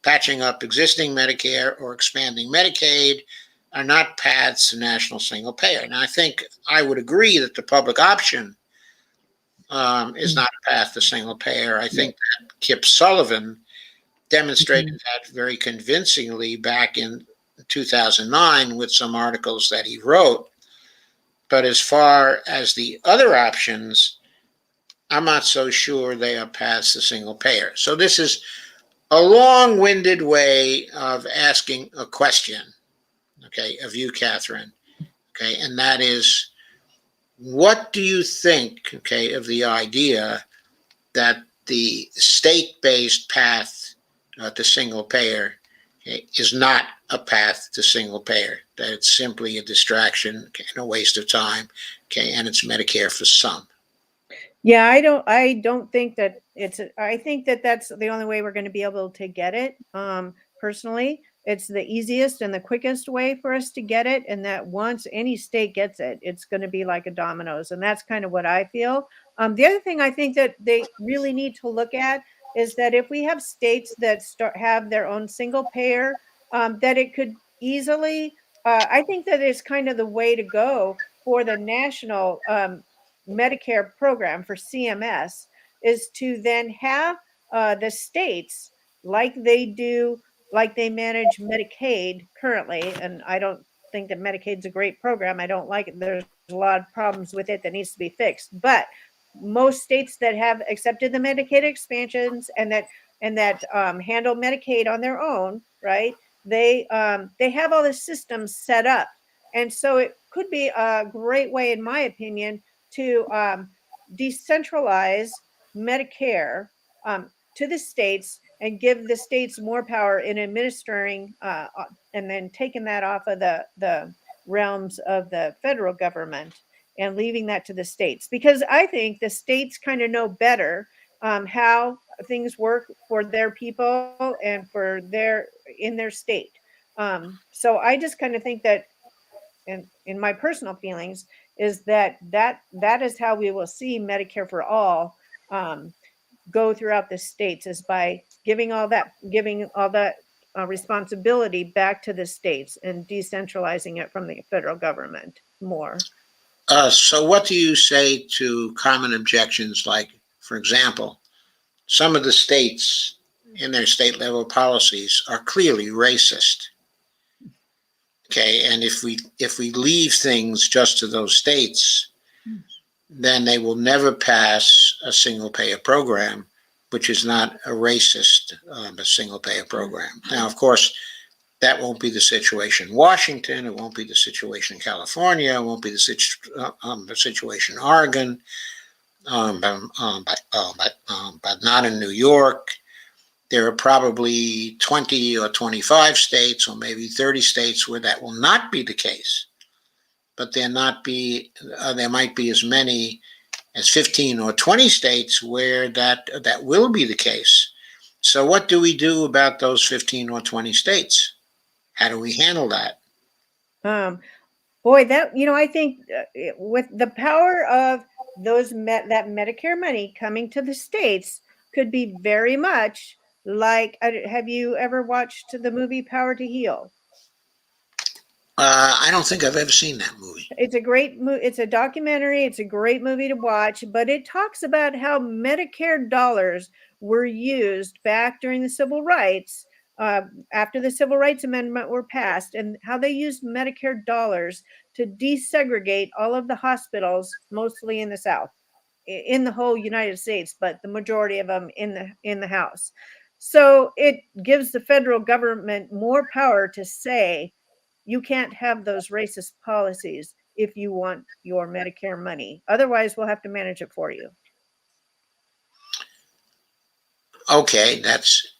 patching up existing Medicare, or expanding Medicaid, are not paths to national single payer. And I think I would agree that the public option is not a path to single payer. I think that Kip Sullivan demonstrated that very convincingly back in 2009 with some articles that he wrote. But as far as the other options, I'm not so sure they are paths to single payer. So this is a long-winded way of asking a question, okay, of you, Kathryn, okay, and that is, what do you think, okay, of the idea that the state-based path to single payer, okay, is not a path to single payer, that it's simply a distraction, okay, and a waste of time, okay, and it's Medicare for some? Yeah, I don't think that I think that that's the only way we're going to be able to get it. Personally, it's the easiest and the quickest way for us to get it. And that once any state gets it, it's going to be like a dominoes. And that's kind of what I feel. The other thing I think that they really need to look at is that if we have states that have their own single payer, that it could easily, I think that is kind of the way to go for the national Medicare program for CMS, is to then have the states, like they do, like they manage Medicaid currently. And I don't think that Medicaid's a great program. I don't like it. There's a lot of problems with it that needs to be fixed. But most states that have accepted the Medicaid expansions and that handle Medicaid on their own, right? They have all the systems set up, and so it could be a great way, in my opinion, to decentralize Medicare to the states and give the states more power in administering and then taking that off of the realms of the federal government and leaving that to the states, because I think the states kind of know better how things work for their people and for in their state. So I just kind of think that, in my personal feelings, is that is how we will see Medicare for all go throughout the states, is by giving all that responsibility back to the states and decentralizing it from the federal government more. So what do you say to common objections like, for example, some of the states in their state level policies are clearly racist? Okay, and if we leave things just to those states, then they will never pass a single payer program, which is not a racist, a single payer program. Now, of course, that won't be the situation in Washington. It won't be the situation in California. It won't be the situation in Oregon, but not in New York. There are probably 20 or 25 states, or maybe 30 states, where that will not be the case. But there might be as many as 15 or 20 states where that will be the case. So what do we do about those 15 or 20 states? How do we handle that? Boy, that, I think with the power of that Medicare money coming to the states could be very much like, have you ever watched the movie Power to Heal? I don't think I've ever seen that movie. It's a great movie. It's a documentary. It's a great movie to watch, but it talks about how Medicare dollars were used back during the civil rights, after the Civil Rights Amendment were passed, and how they used Medicare dollars to desegregate all of the hospitals, mostly in the South, in the whole United States, but the majority of them in the House. So it gives the federal government more power to say, you can't have those racist policies if you want your Medicare money. Otherwise, we'll have to manage it for you. Okay, that's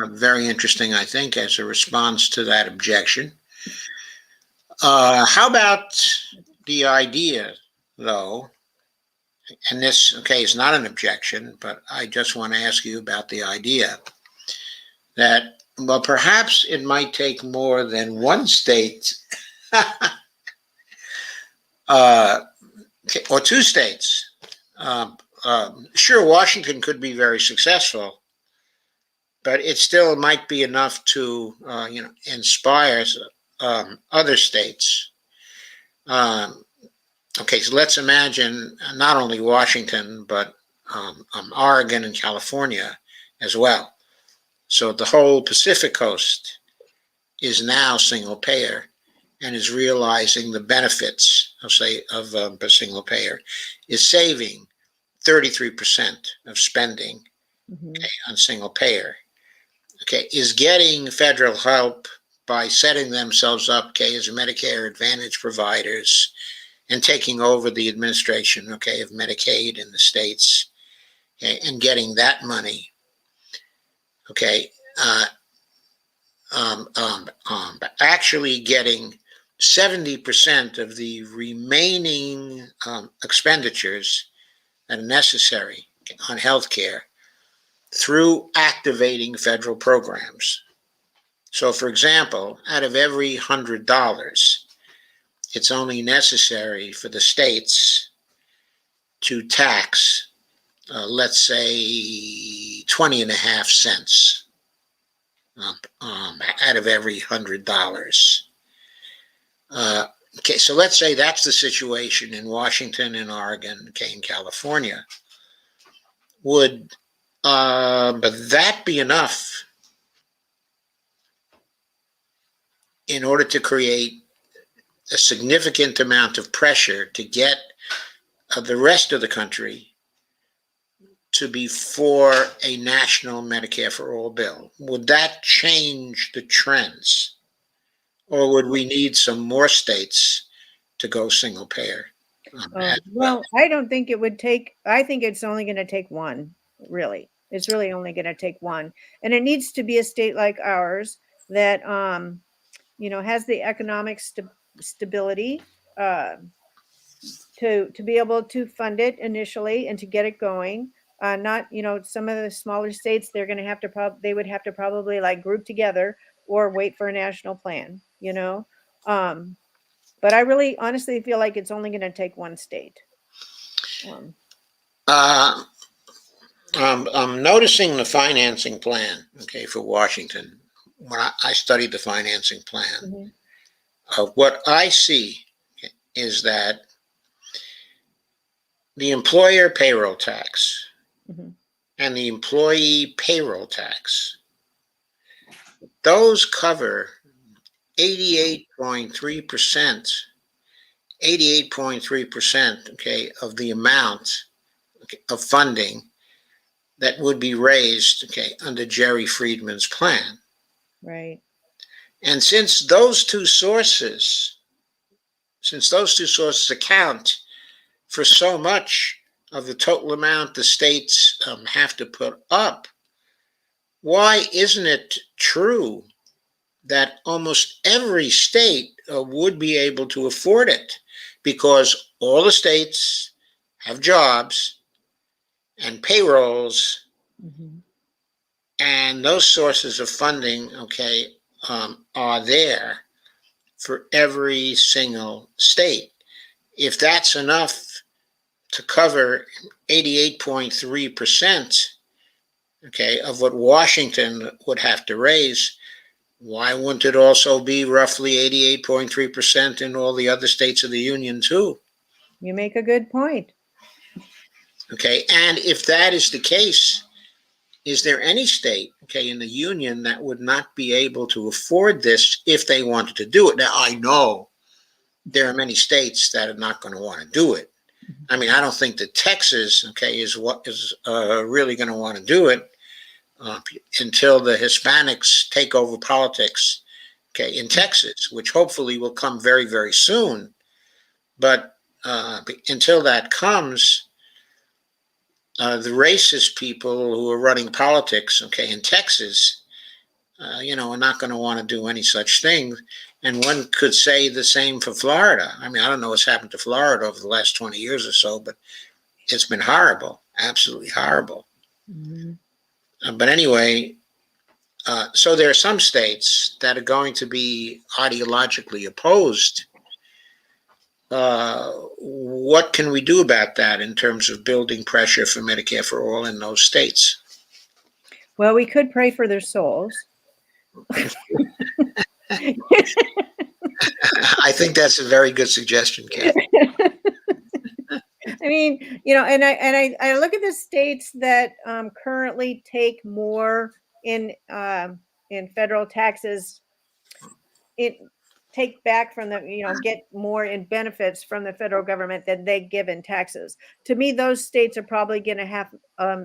very interesting, I think, as a response to that objection. How about the idea, though, and this, okay, is not an objection, but I just want to ask you about the idea that well, perhaps it might take more than one state or two states. Sure, Washington could be very successful, but it still might be enough to, inspire other states. Okay, so let's imagine not only Washington, but Oregon and California as well. So the whole Pacific coast is now single payer and is realizing the benefits of a single payer, is saving 33% of spending on single payer. Okay, is getting federal help by setting themselves up, as Medicare Advantage providers and taking over the administration, of Medicaid in the states, and getting that money, actually getting 70% of the remaining expenditures that are necessary on healthcare through activating federal programs. So, for example, out of every $100, it's only necessary for the states to tax, let's say, 20.5 cents out of every $100. So let's say that's the situation in Washington and Oregon, in California. Would but that be enough in order to create a significant amount of pressure to get the rest of the country to be for a national Medicare for All bill? Would that change the trends? Or would we need some more states to go single payer? Well, I don't think it would take, I think it's only going to take one, really. It's really only going to take one. And it needs to be a state like ours that, has the economic stability to be able to fund it initially and to get it going. Not, some of the smaller states, they're going to have to they would have to probably like group together or wait for a national plan, but I really honestly feel like it's only going to take one state. I'm noticing the financing plan, for Washington. When I studied the financing plan, what I see is that the employer payroll tax and the employee payroll tax, those cover 88.3%, of the amount of funding that would be raised, under Jerry Friedman's plan. Right. And since those two sources account for so much of the total amount the states have to put up, why isn't it true that almost every state would be able to afford it? Because all the states have jobs and payrolls, and those sources of funding, are there for every single state. If that's enough to cover 88.3%, of what Washington would have to raise, why wouldn't it also be roughly 88.3% in all the other states of the union too? You make a good point. And if that is the case, is there any state, in the union that would not be able to afford this if they wanted to do it? Now, I know there are many states that are not going to want to do it. I mean, I don't think that Texas, is really going to want to do it until the Hispanics take over politics, in Texas, which hopefully will come very, very soon. But until that comes, the racist people who are running politics, in Texas, are not going to want to do any such thing. And one could say the same for Florida. I mean, I don't know what's happened to Florida over the last 20 years or so, but it's been horrible, absolutely horrible. But anyway, So there are some states that are going to be ideologically opposed. What can we do about that in terms of building pressure for Medicare for all in those states? Well, we could pray for their souls. I think that's a very good suggestion, Kath. I mean, and I look at the states that currently take more in federal taxes, take back from the, get more in benefits from the federal government than they give in taxes. To me, those states are probably going to have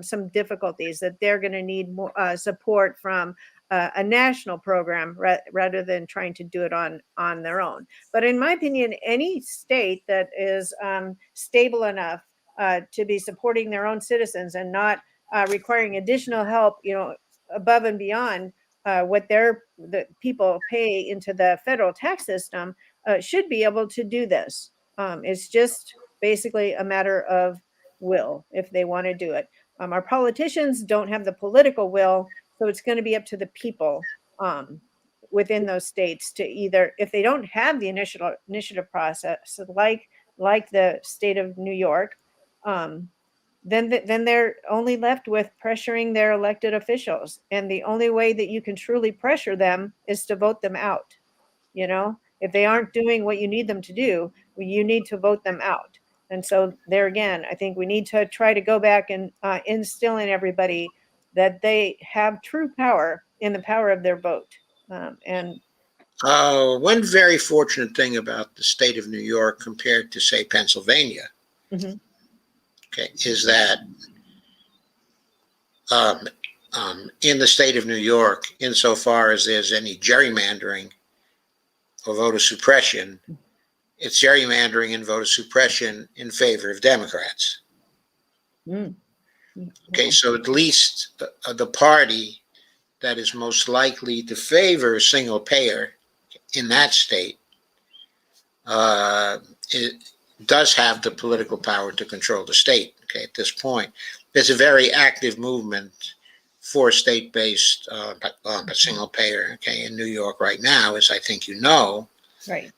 some difficulties, that they're going to need more support from a national program rather than trying to do it on their own. But in my opinion, any state that is stable enough to be supporting their own citizens and not requiring additional help, above and beyond what the people pay into the federal tax system, should be able to do this. It's just basically a matter of will, if they want to do it. Our politicians don't have the political will, so it's going to be up to the people within those states to either, if they don't have the initiative process, like the state of New York, then they're only left with pressuring their elected officials. And the only way that you can truly pressure them is to vote them out. If they aren't doing what you need them to do, you need to vote them out. And so there again, I think we need to try to go back and instill in everybody that they have true power in the power of their vote. And One very fortunate thing about the state of New York compared to, say, Pennsylvania, mhm, okay, is that in the state of New York, insofar as there's any gerrymandering or voter suppression, it's gerrymandering and voter suppression in favor of Democrats. mm, Okay, so at least the party that is most likely to favor single payer in that state it does have the political power to control the state. Okay, at this point, there's a very active movement for state-based single payer. Okay, in New York right now, as I think you know, right.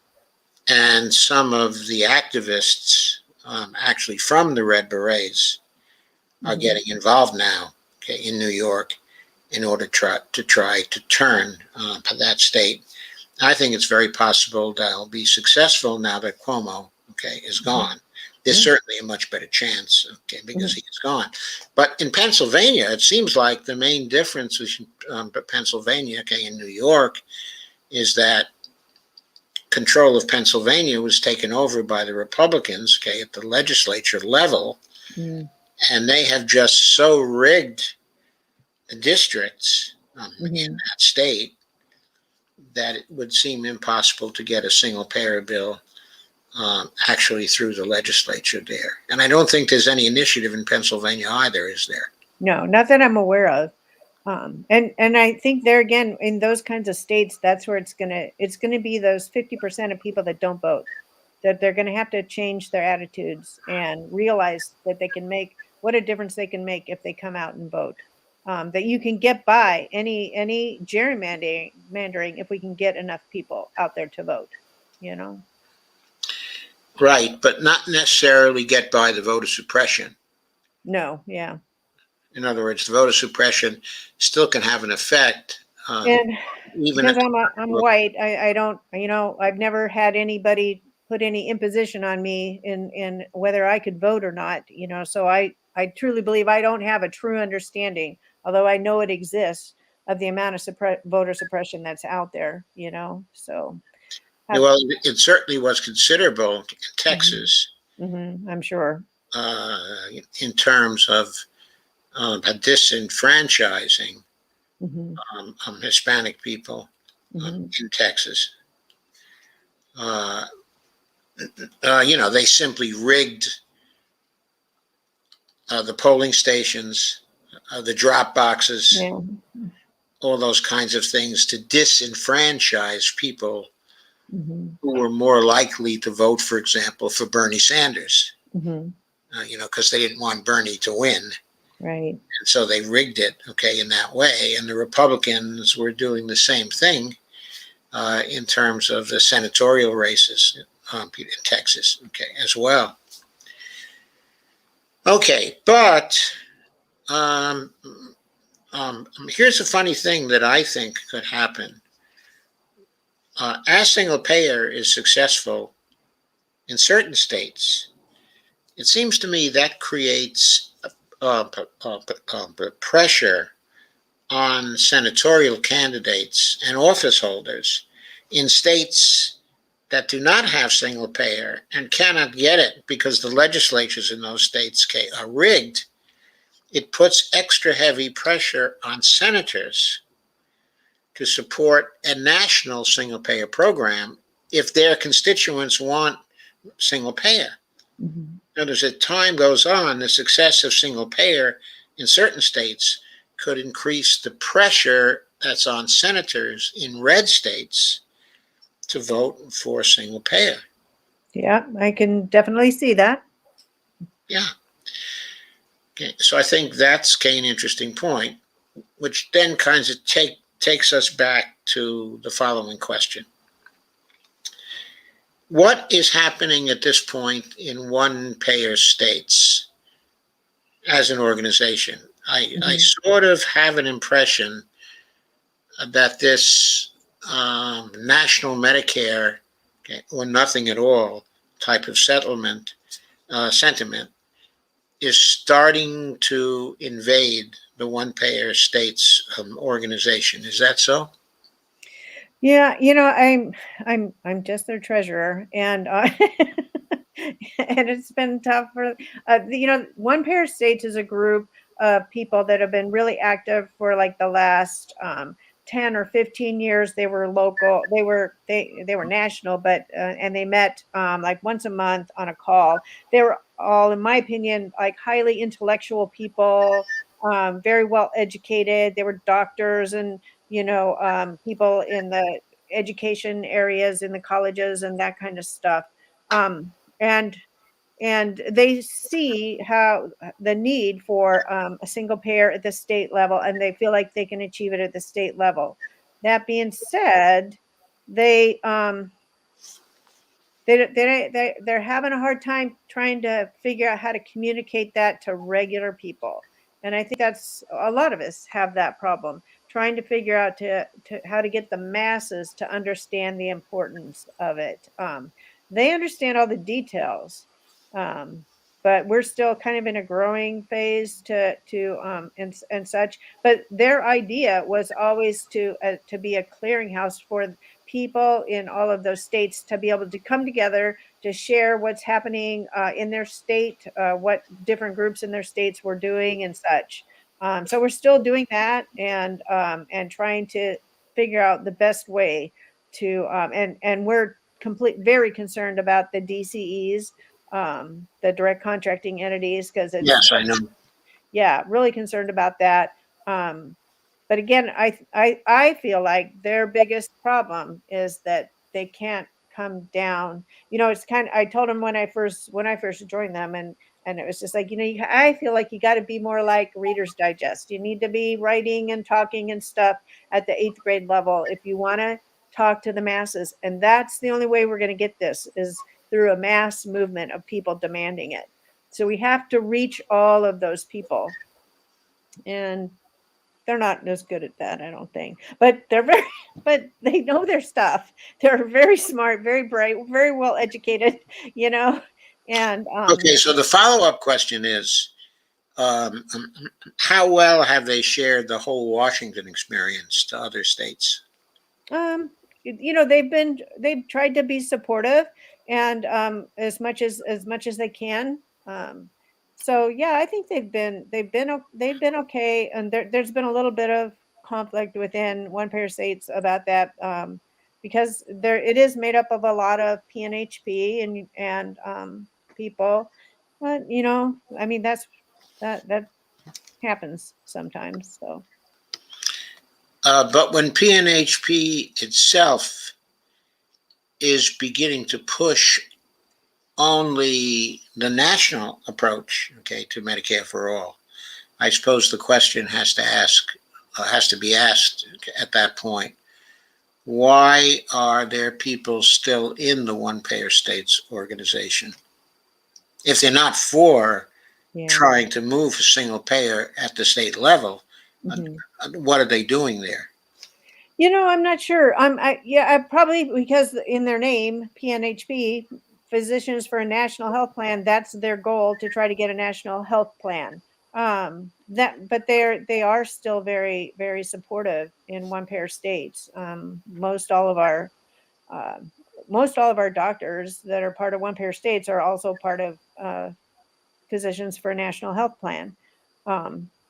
and some of the activists, actually from the Red Berets, are Mhm. getting involved now. Okay, in New York, in order to try to turn that state. I think it's very possible they'll be successful now that Cuomo, okay, is gone. There's certainly a much better chance, okay, because he's gone. But in Pennsylvania, it seems like the main difference between Pennsylvania, okay, and New York is that control of Pennsylvania was taken over by the Republicans, okay, at the legislature level, Mm, and they have just so rigged the districts in mhm. that state that it would seem impossible to get a single payer bill actually through the legislature there. And I don't think there's any initiative in Pennsylvania either, is there? No, not that I'm aware of. And I think there again, in those kinds of states, that's where it's gonna be those 50% of people that don't vote, that they're gonna have to change their attitudes and realize that they can make what a difference they can make if they come out and vote. That you can get by any gerrymandering if we can get enough people out there to vote. You know. Right, but not necessarily get by the voter suppression. No, yeah. In other words, the voter suppression still can have an effect, And even because if I'm white, I don't, I've never had anybody put any imposition on me in whether I could vote or not, so I truly believe I don't have a true understanding, although I know it exists, of the amount of voter suppression that's out there, so well, it certainly was considerable in Mhm. Texas I'm sure. in terms of disenfranchising hmm Hispanic people hmm in Texas. Uh, they simply rigged the polling stations, the drop boxes, Yeah. all those kinds of things to disenfranchise people hmm who were more likely to vote, for example, for Bernie Sanders, hmm because they didn't want Bernie to win. Right. And so they rigged it, okay, in that way. And the Republicans were doing the same thing in terms of the senatorial races in Texas, okay, as well. Okay, but um, here's a funny thing that I think could happen. As single payer is successful in certain states, it seems to me that creates pressure on senatorial candidates and office holders in states that do not have single payer and cannot get it because the legislatures in those states are rigged. It puts extra heavy pressure on senators to support a national single payer program if their constituents want single payer. Mhm. And as time goes on, the success of single payer in certain states could increase the pressure that's on senators in red states to vote for single payer. Yeah, I can definitely see that. Yeah. Okay. So I think that's an interesting point, which then kind of takes us back to the following question. What is happening at this point in one-payer states as an organization? I sort of have an impression that this national Medicare, okay, or nothing at all type of sentiment is starting to invade the one-payer states organization. Is that so? Yeah, I'm just their treasurer, and and it's been tough for One Pair States is a group of people that have been really active for like the last 10 or 15 years. They were local, they were national, but and they met like once a month on a call. They were all, in my opinion, like highly intellectual people, very well educated. They were doctors and people in the education areas in the colleges and that kind of stuff. Um, and they see how the need for a single payer at the state level, and they feel like they can achieve it at the state level. That being said, they they're having a hard time trying to figure out how to communicate that to regular people. And I think that's a lot of us have that problem, trying to figure out to how to get the masses to understand the importance of it. They understand all the details, um, but we're still kind of in a growing phase and such. But their idea was always to be a clearinghouse for people in all of those states to be able to come together to share what's happening in their state, what different groups in their states were doing and such. So we're still doing that and trying to figure out the best way to and we're very concerned about the DCEs, the direct contracting entities, because Yes, I know. yeah, really concerned about that. Um, but again, I feel like their biggest problem is that they can't come down. It's I told them when I first joined them, and it was just like, I feel like you got to be more like Reader's Digest. You need to be writing and talking and stuff at the 8th grade level if you want to talk to the masses. And that's the only way we're going to get this, is through a mass movement of people demanding it. So we have to reach all of those people. And they're not as good at that, I don't think. But but they know their stuff. They're very smart, very bright, very well educated, you know. And Okay, so the follow-up question is, um, um, how well have they shared the whole Washington experience to other states? they've tried to be supportive and as much as they can. So yeah, I think they've been okay, and there's been a little bit of conflict within one pair of states about that, because it is made up of a lot of PNHP and people. But I mean, that happens sometimes. So But when PNHP itself is beginning to push only the national approach, okay, to Medicare for all, I suppose the question has to be asked at that point. Why are there people still in the one-payer states organization? If they're not for Yeah. trying to move a single payer at the state level, Mhm. what are they doing there? I'm not sure. I probably because in their name, PNHP, Physicians for a National Health Plan, that's their goal to try to get a national health plan. But they are still very, very supportive in one payer states. Uh, most all of our doctors that are part of one payer states are also part of Physicians for a National Health Plan.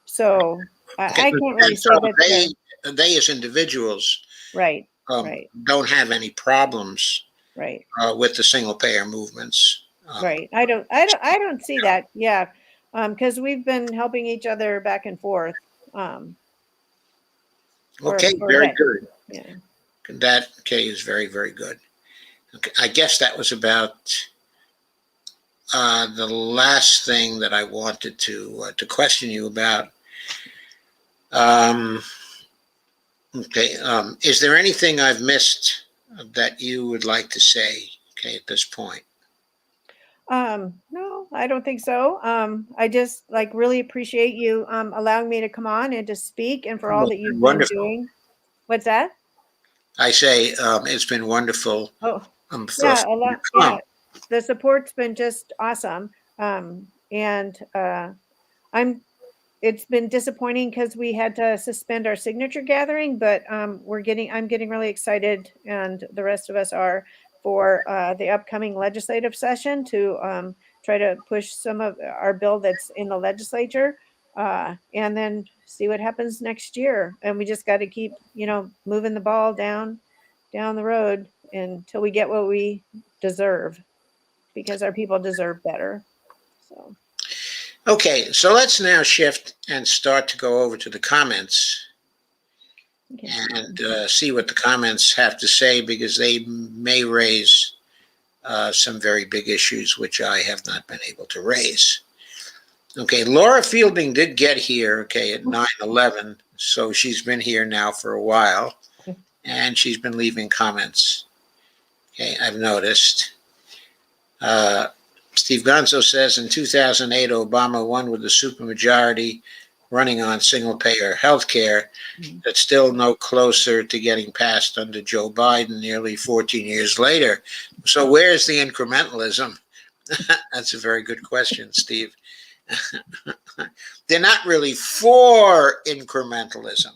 So Okay, I can't really and say so that. they as individuals Right, right, don't have any problems right. with the single payer movements. Right. I don't see that. Yeah. Because we've been helping each other back and forth. Um, Okay, for very that. good. Yeah. That is very, very good. Okay, I guess that was about the last thing that I wanted to question you about. Um, okay, is there anything I've missed that you would like to say? Okay, at this point. No, I don't think so. I just like really appreciate you allowing me to come on and to speak and for all Well, that you've been wonderful. doing. What's that? I say it's been wonderful Oh, for yeah, a you to lot. come. Yeah. The support's been just awesome. And I'm it's been disappointing because we had to suspend our signature gathering, but I'm getting really excited, and the rest of us are, for the upcoming legislative session to try to push some of our bill that's in the legislature, and then see what happens next year. And we just got to keep, moving the ball down the road until we get what we deserve, because our people deserve better. So. Okay, so let's now shift and start to go over to the comments Okay. and see what the comments have to say, because they may raise some very big issues which I have not been able to raise. Okay, Laura Fielding did get here, okay, at 9:11, so she's been here now for a while, and she's been leaving comments. Okay, I've noticed. Steve Gonzo says in 2008, Obama won with a supermajority running on single-payer health care. That's still no closer to getting passed under Joe Biden nearly 14 years later. So where's the incrementalism? That's a very good question, Steve. They're not really for incrementalism.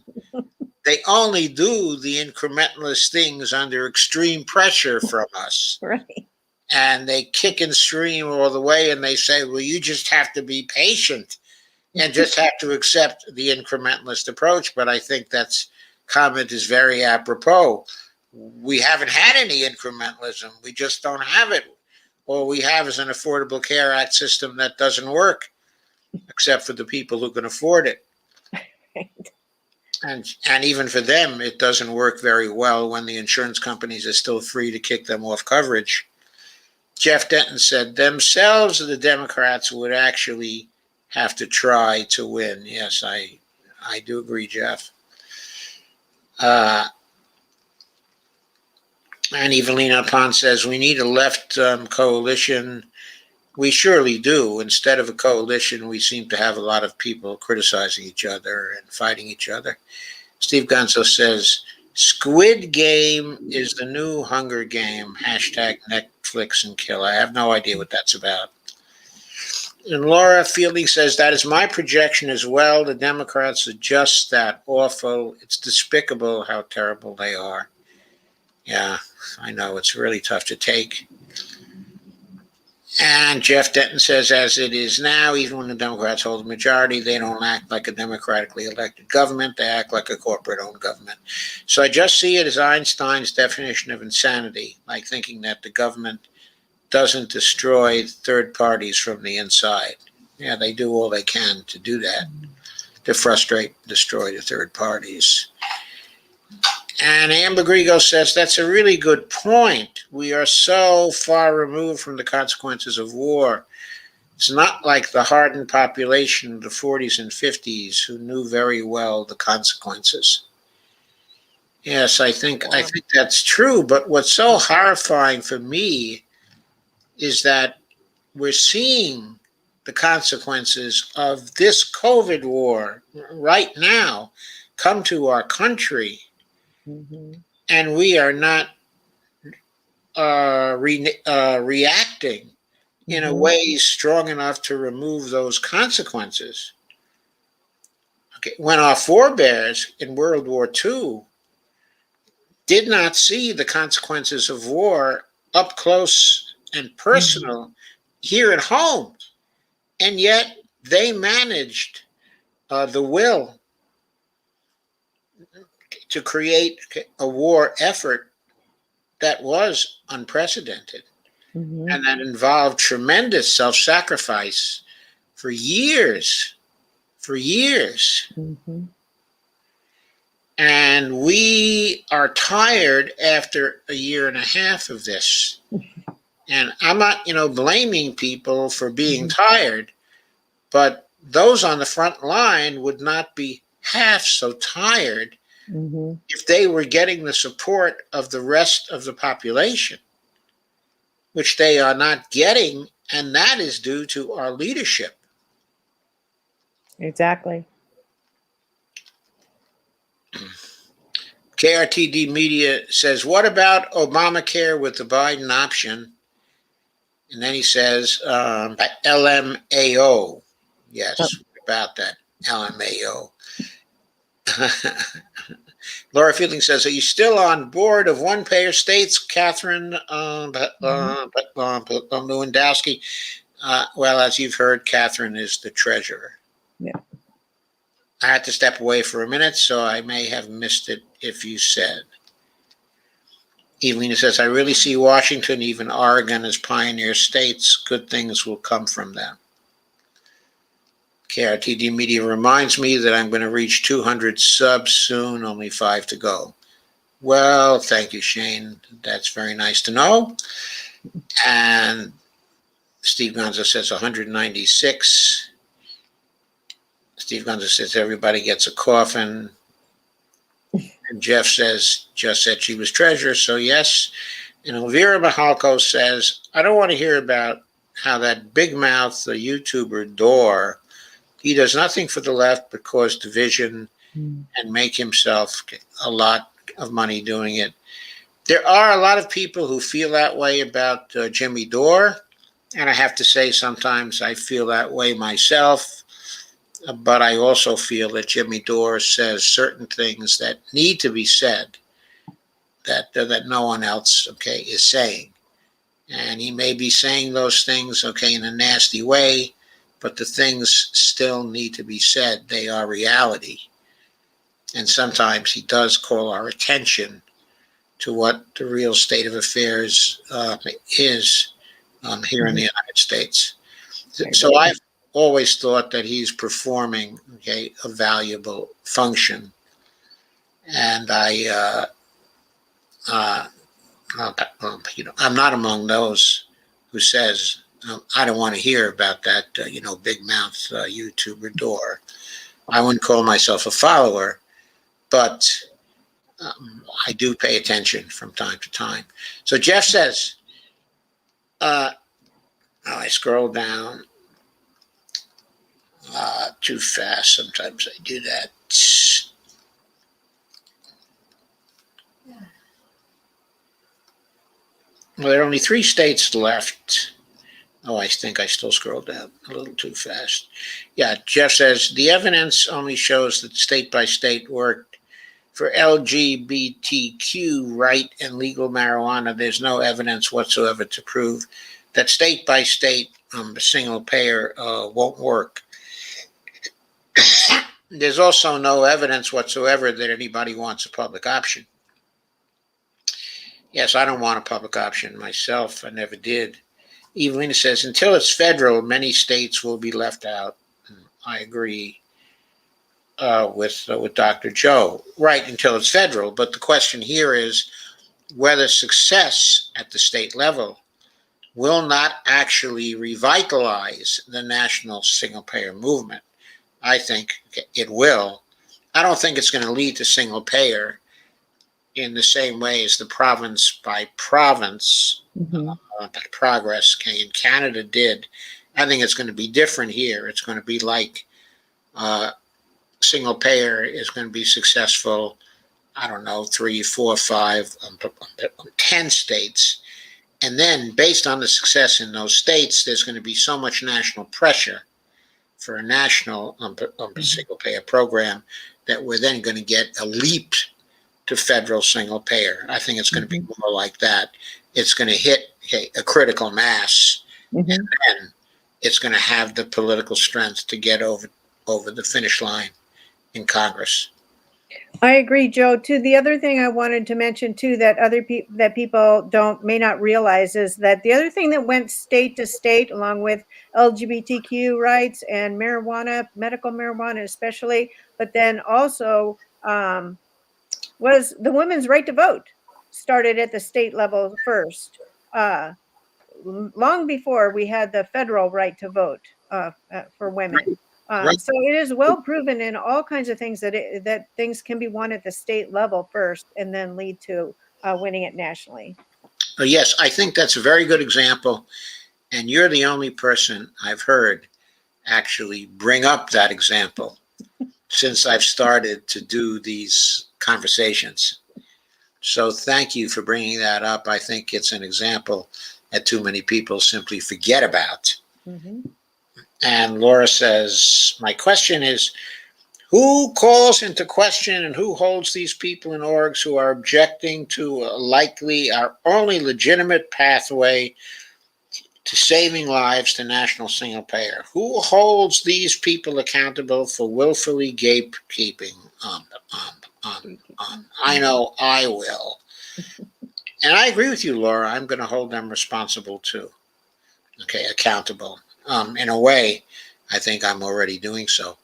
They only do the incrementalist things under extreme pressure from us. Right. And they kick and scream all the way, and they say, well, you just have to be patient and just have to accept the incrementalist approach. But I think that comment is very apropos. We haven't had any incrementalism. We just don't have it. All we have is an Affordable Care Act system that doesn't work, except for the people who can afford it. Right. And even for them, it doesn't work very well when the insurance companies are still free to kick them off coverage. Jeff Denton said themselves, the Democrats would actually have to try to win. Yes, I do agree, Jeff. And Evelina Pons says we need a left coalition. We surely do. Instead of a coalition, we seem to have a lot of people criticizing each other and fighting each other. Steve Gonzo says Squid Game is the new Hunger Game. Hashtag Netflix and kill. I have no idea what that's about. And Laura Fielding says that is my projection as well. The Democrats are just that awful. It's despicable how terrible they are. Yeah, I know. It's really tough to take. And Jeff Denton says, as it is now, even when the Democrats hold the majority, they don't act like a democratically elected government. They act like a corporate-owned government. So I just see it as Einstein's definition of insanity, like thinking that the government doesn't destroy third parties from the inside. Yeah, they do all they can to do that, to frustrate and destroy the third parties. And Amber Grigo says that's a really good point. We are so far removed from the consequences of war It's not like the hardened population of the 40s and 50s who knew very well the consequences. Yes, I think that's true. But what's so horrifying for me is that we're seeing the consequences of this COVID war right now come to our country, Mhm. and we are not reacting in a Mhm. way strong enough to remove those consequences. Okay, when our forebears in World War II did not see the consequences of war up close and personal here at home, and yet they managed the will to create a war effort that was unprecedented Mhm. and that involved tremendous self-sacrifice for years, for years. Mhm. And we are tired after a year and a half of this. And I'm not, blaming people for being Mhm. tired, but those on the front line would not be half so tired Mhm. if they were getting the support of the rest of the population, which they are not getting, and that is due to our leadership. Exactly. KRTD Media says, what about Obamacare with the Biden option? And then he says, LMAO. Yep. Yes, about that, LMAO. Laura Fielding says, are you still on board of one payer states, Kathryn Mhm. Lewandowski? Well, as you've heard, Kathryn is the treasurer. Yeah. I had to step away for a minute, so I may have missed it if you said. Evelina says, I really see Washington, even Oregon, as pioneer states. Good things will come from them. KRTD Media reminds me that I'm going to reach 200 subs soon, only 5 to go. Well, thank you, Shane. That's very nice to know. And Steve Gonza says 196. Steve Gonza says everybody gets a coffin. And Jeff says, just said she was treasurer, so yes. And Elvira Mahalko says, I don't want to hear about how that big mouth, the YouTuber Dore, he does nothing for the left but cause division Mhm. and make himself a lot of money doing it. There are a lot of people who feel that way about Jimmy Dore, and I have to say sometimes I feel that way myself. But I also feel that Jimmy Dore says certain things that need to be said that no one else, okay, is saying. And he may be saying those things, okay, in a nasty way, but the things still need to be said. They are reality. And sometimes he does call our attention to what the real state of affairs is here in the Mhm. United States. I So agree. I've always thought that he's performing, okay, a valuable function. And uh, I'm not among those who says, I don't want to hear about that, big mouth YouTuber Dore. I wouldn't call myself a follower, but I do pay attention from time to time. So Jeff says, uh, I scroll down too fast. Sometimes I do that. Well, there are only 3 states left. Oh, I think I still scrolled down a little too fast. Yeah, Jeff says the evidence only shows that state by state worked for LGBTQ right and legal marijuana. There's no evidence whatsoever to prove that state by state single payer won't work. There's also no evidence whatsoever that anybody wants a public option. Yes, I don't want a public option myself. I never did. Evelina says, until it's federal, many states will be left out. I agree with Dr. Joe. Right, until it's federal. But the question here is whether success at the state level will not actually revitalize the national single-payer movement. I think it will. I don't think it's going to lead to single-payer in the same way as the province by province progress in Canada did. I think it's going to be different here. It's going to be like single payer is going to be successful, I don't know, 3, 4, 5, 10 states. And then based on the success in those states, there's going to be so much national pressure for a national single payer program that we're then going to get a leap to federal single payer. I think it's going to be more like that. It's going to hit a critical mass, and then it's going to have the political strength to get over the finish line in Congress. I agree, Joe. Too, the other thing I wanted to mention too that people may not realize is that the other thing that went state to state, along with LGBTQ rights and marijuana, medical marijuana especially, but then also was the women's right to vote. Started at the state level first, long before we had the federal right to vote for women. So it is well proven in all kinds of things that things can be won at the state level first and then lead to winning it nationally. Yes, I think that's a very good example. And you're the only person I've heard actually bring up that example since I've started to do these conversations. So thank you for bringing that up. I think it's an example that too many people simply forget about. And Laura says, my question is, who calls into question and who holds these people in orgs who are objecting to likely our only legitimate pathway to saving lives to national single payer? Who holds these people accountable for willfully gatekeeping? I know I will. And I agree with you, Laura. I'm going to hold them responsible too. Okay, accountable. In a way, I think I'm already doing so.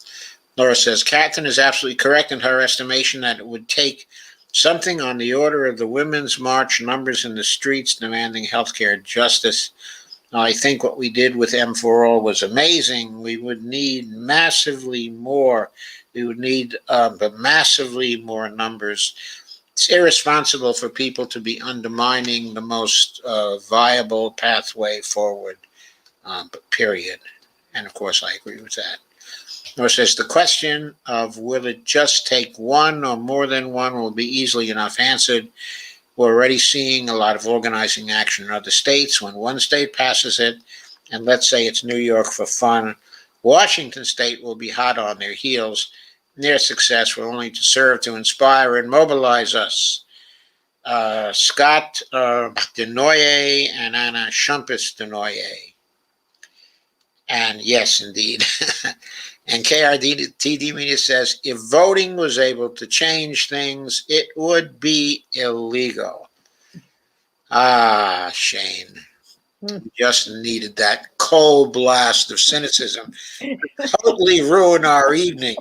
Laura says, Kathryn is absolutely correct in her estimation that it would take something on the order of the Women's March numbers in the streets demanding healthcare justice. Now, I think what we did with M4All was amazing. We would need massively more. We would need massively more numbers. It's irresponsible for people to be undermining the most viable pathway forward. Period. And of course, I agree with that. Nor says the question of will it just take one or more than one will be easily enough answered. We're already seeing a lot of organizing action in other states. When one state passes it, and let's say it's New York for fun, Washington State will be hot on their heels. Their success will only serve to inspire and mobilize us. Scott Denoyer and Anna Shumpus Denoyer. And yes, indeed. And KRTD Media says, if voting was able to change things, it would be illegal. Ah, Shane. We just needed that cold blast of cynicism to totally ruin our evening.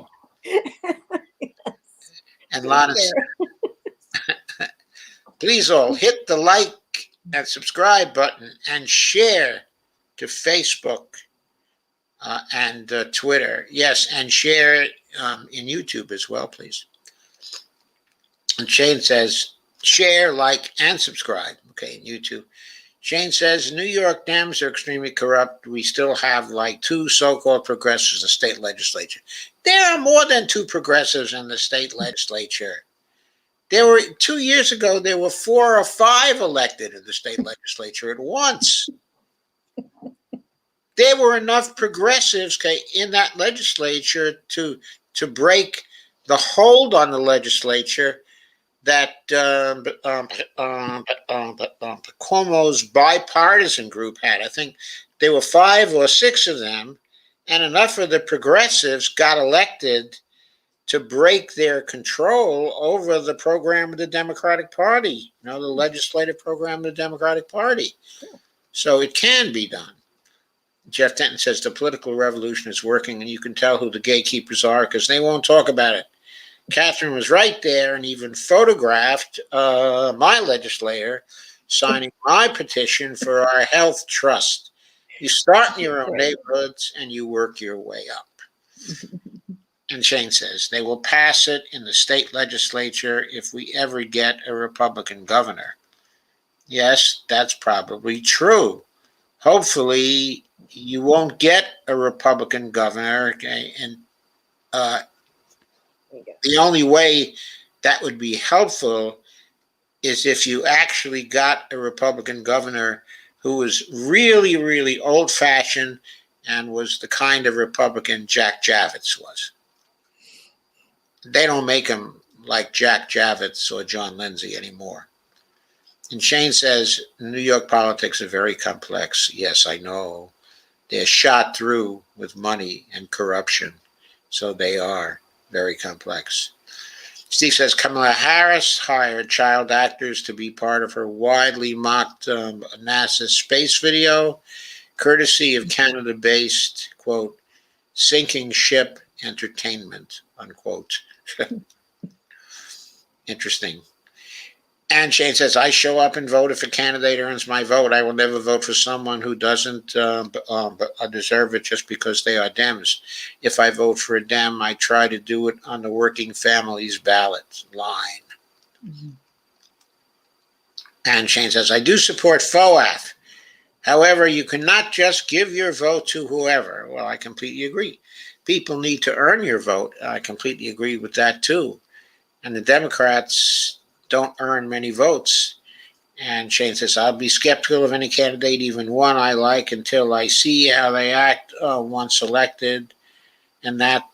And Lana says, please all hit the like and subscribe button and share to Facebook. And Twitter. Yes, and share in YouTube as well, please. And Shane says, share, like, and subscribe. Okay, in YouTube. Shane says, New York Dems are extremely corrupt. We still have like 2 so-called progressives in the state legislature. There are more than 2 progressives in the state legislature. There were 2 years ago, there were 4 or 5 elected in the state legislature at once. There were enough progressives in that legislature to break the hold on the legislature that Cuomo's bipartisan group had. I think there were 5 or 6 of them, and enough of the progressives got elected to break their control over the program of the Democratic Party, the legislative program of the Democratic Party. So it can be done. Jeff Denton says the political revolution is working, and you can tell who the gatekeepers are because they won't talk about it. Kathryn was right there and even photographed my legislator signing my petition for our health trust. You start in your own Great. neighborhoods and you work your way up. And Shane says they will pass it in the state legislature if we ever get a Republican governor. Yes, that's probably true. Hopefully, you won't get a Republican governor, okay? And the only way that would be helpful is if you actually got a Republican governor who was really, really old fashioned and was the kind of Republican Jack Javits was. They don't make him like Jack Javits or John Lindsay anymore. And Shane says New York politics are very complex. Yes, I know. They're shot through with money and corruption. So they are very complex. Steve says Kamala Harris hired child actors to be part of her widely mocked NASA space video, courtesy of Canada-based, quote, sinking ship entertainment, unquote. Interesting. And Shane says, I show up and vote if a candidate earns my vote. I will never vote for someone who doesn't deserve it just because they are Dems. If I vote for a Dem, I try to do it on the working families ballot line. Mm-hmm. And Shane says, I do support FOAF. However, you cannot just give your vote to whoever. Well, I completely agree. People need to earn your vote. I completely agree with that too. And the Democrats don't earn many votes. And Shane says, I'll be skeptical of any candidate, even one I like, until I see how they act once elected. And that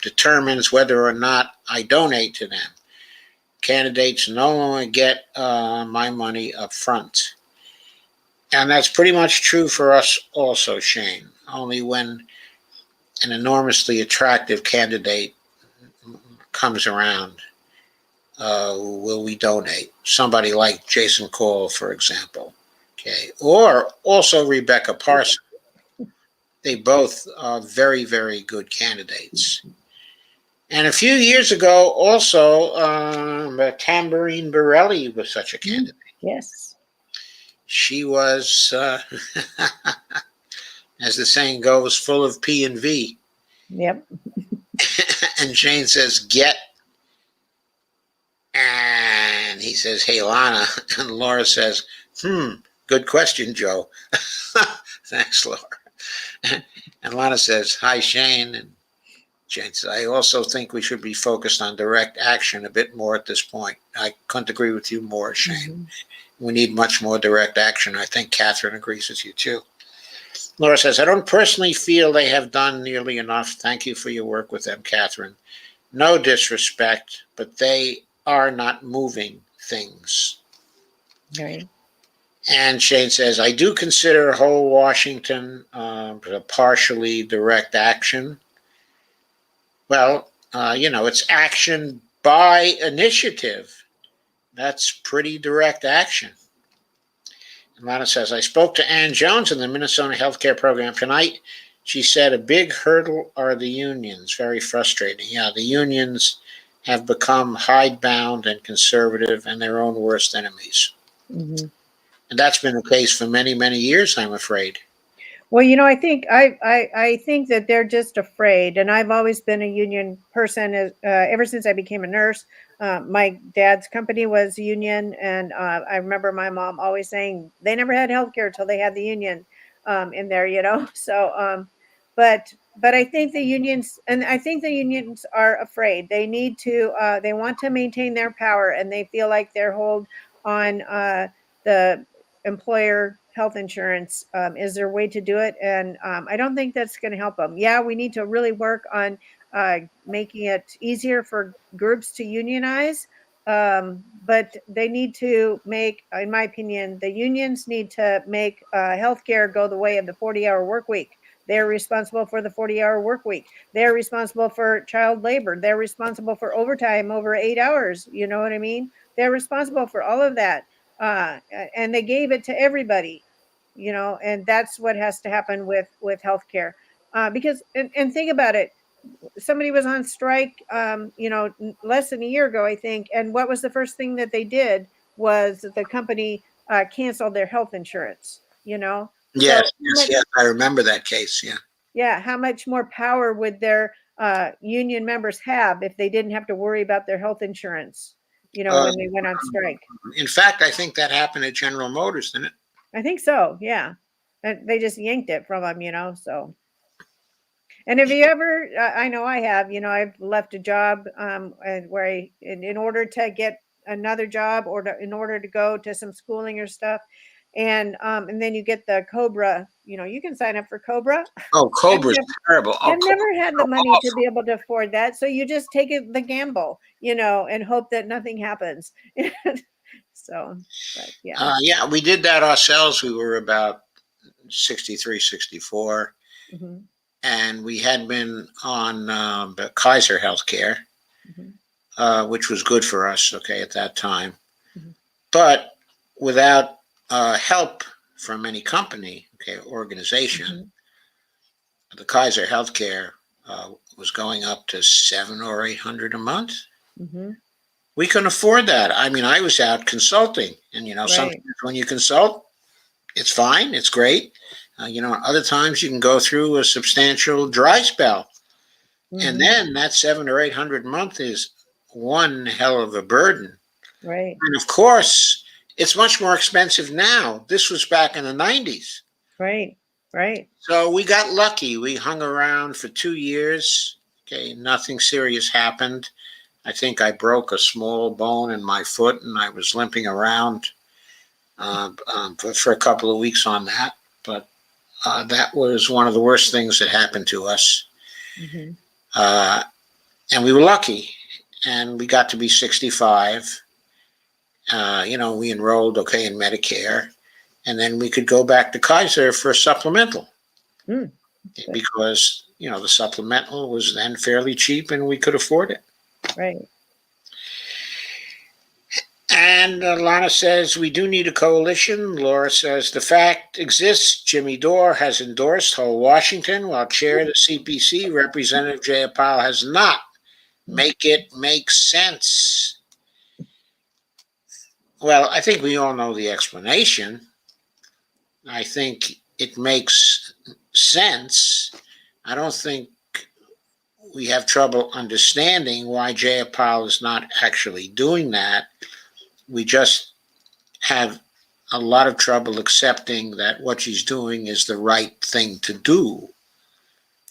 determines whether or not I donate to them. Candidates no longer get my money up front. And that's pretty much true for us also, Shane. Only when an enormously attractive candidate comes around will we donate. Somebody like Jason Cole, for example. Okay. Or also Rebecca Parsons. They both are very, very good candidates. And a few years ago, also, Tamborine Borelli was such a candidate. Yes. She was, as the saying goes, full of P and V. Yep. And Shane says, get. And he says, hey, Lana. And Laura says, good question, Joe. Thanks, Laura. And Lana says, hi, Shane. And Shane says, I also think we should be focused on direct action a bit more at this point. I couldn't agree with you more, Shane. Mm-hmm. We need much more direct action. I think Kathryn agrees with you, too. Laura says, I don't personally feel they have done nearly enough. Thank you for your work with them, Kathryn. No disrespect, but they are not moving things. Right. And Shane says, I do consider whole Washington a partially direct action. Well, it's action by initiative. That's pretty direct action. And Lana says, I spoke to Ann Jones in the Minnesota healthcare program tonight. She said a big hurdle are the unions. Very frustrating. Yeah, the unions have become hidebound and conservative and their own worst enemies. Mm-hmm. And that's been the case for many, many years, I'm afraid. Well, I think I think that they're just afraid, and I've always been a union person ever since I became a nurse. My dad's company was union, and I remember my mom always saying they never had healthcare till they had the union in there, So, but I think the unions, and I think the unions are afraid. They need to, they want to maintain their power, and they feel like they're hold on the employer health insurance is there a way to do it, and I don't think that's going to help them. Yeah, we need to really work on making it easier for groups to unionize, but they need to make, in my opinion, the unions need to make healthcare go the way of the 40-hour work week. They're responsible for the 40-hour work week. They're responsible for child labor. They're responsible for overtime over 8 hours. You know what I mean? They're responsible for all of that. And they gave it to everybody, and that's what has to happen with healthcare. Because, and think about it, somebody was on strike, less than a year ago, I think. And what was the first thing that they did was the company canceled their health insurance, Yes, So yes, yes. I remember that case. Yeah. yeah, how much more power would their union members have if they didn't have to worry about their health insurance, Uh, when they went on strike? in fact, I think that happened at General Motors, didn't it? I think so, yeah. And they just yanked it from them, so. And have you ever, I know I have, I've left a job where in order to get another job or in order to go to some schooling or stuff. And then you get the Cobra, you can sign up for Cobra. Oh, Cobra's terrible. Oh, I've never had the money to awful. be able to afford that. So you just take the gamble, and hope that nothing happens. So, but yeah. Yeah, we did that ourselves. We were about 63, 64. Mm-hmm. And we had been on the Kaiser Healthcare, which was good for us, okay, at that time. Mhm. But without help from any company, okay, organization, the Kaiser Healthcare was going up to $700 or $800 a month. Mm-hmm. We couldn't afford that. I mean, I was out consulting, and sometimes when you consult, it's fine, it's great. Other times you can go through a substantial dry spell, and then that $700 or $800 a month is one hell of a burden. Right. And of course, it's much more expensive now. This was back in the 90s. Right. Right. So we got lucky. We hung around for 2 years. Okay, nothing serious happened. I think I broke a small bone in my foot, and I was limping around for a couple of weeks on that. But that was one of the worst things that happened to us. Mm-hmm. And we were lucky. And we got to be 65. We enrolled, okay, in Medicare. And then we could go back to Kaiser for a supplemental. Okay. Because, the supplemental was then fairly cheap and we could afford it. Right. And Lana says, we do need a coalition. Laura says, the fact exists. Jimmy Dore has endorsed Whole Washington, while chair of the CPC, Representative Jayapal, has not. Make it make sense. Well, I think we all know the explanation. I think it makes sense. I don't think we have trouble understanding why Jayapal is not actually doing that. We just have a lot of trouble accepting that what she's doing is the right thing to do.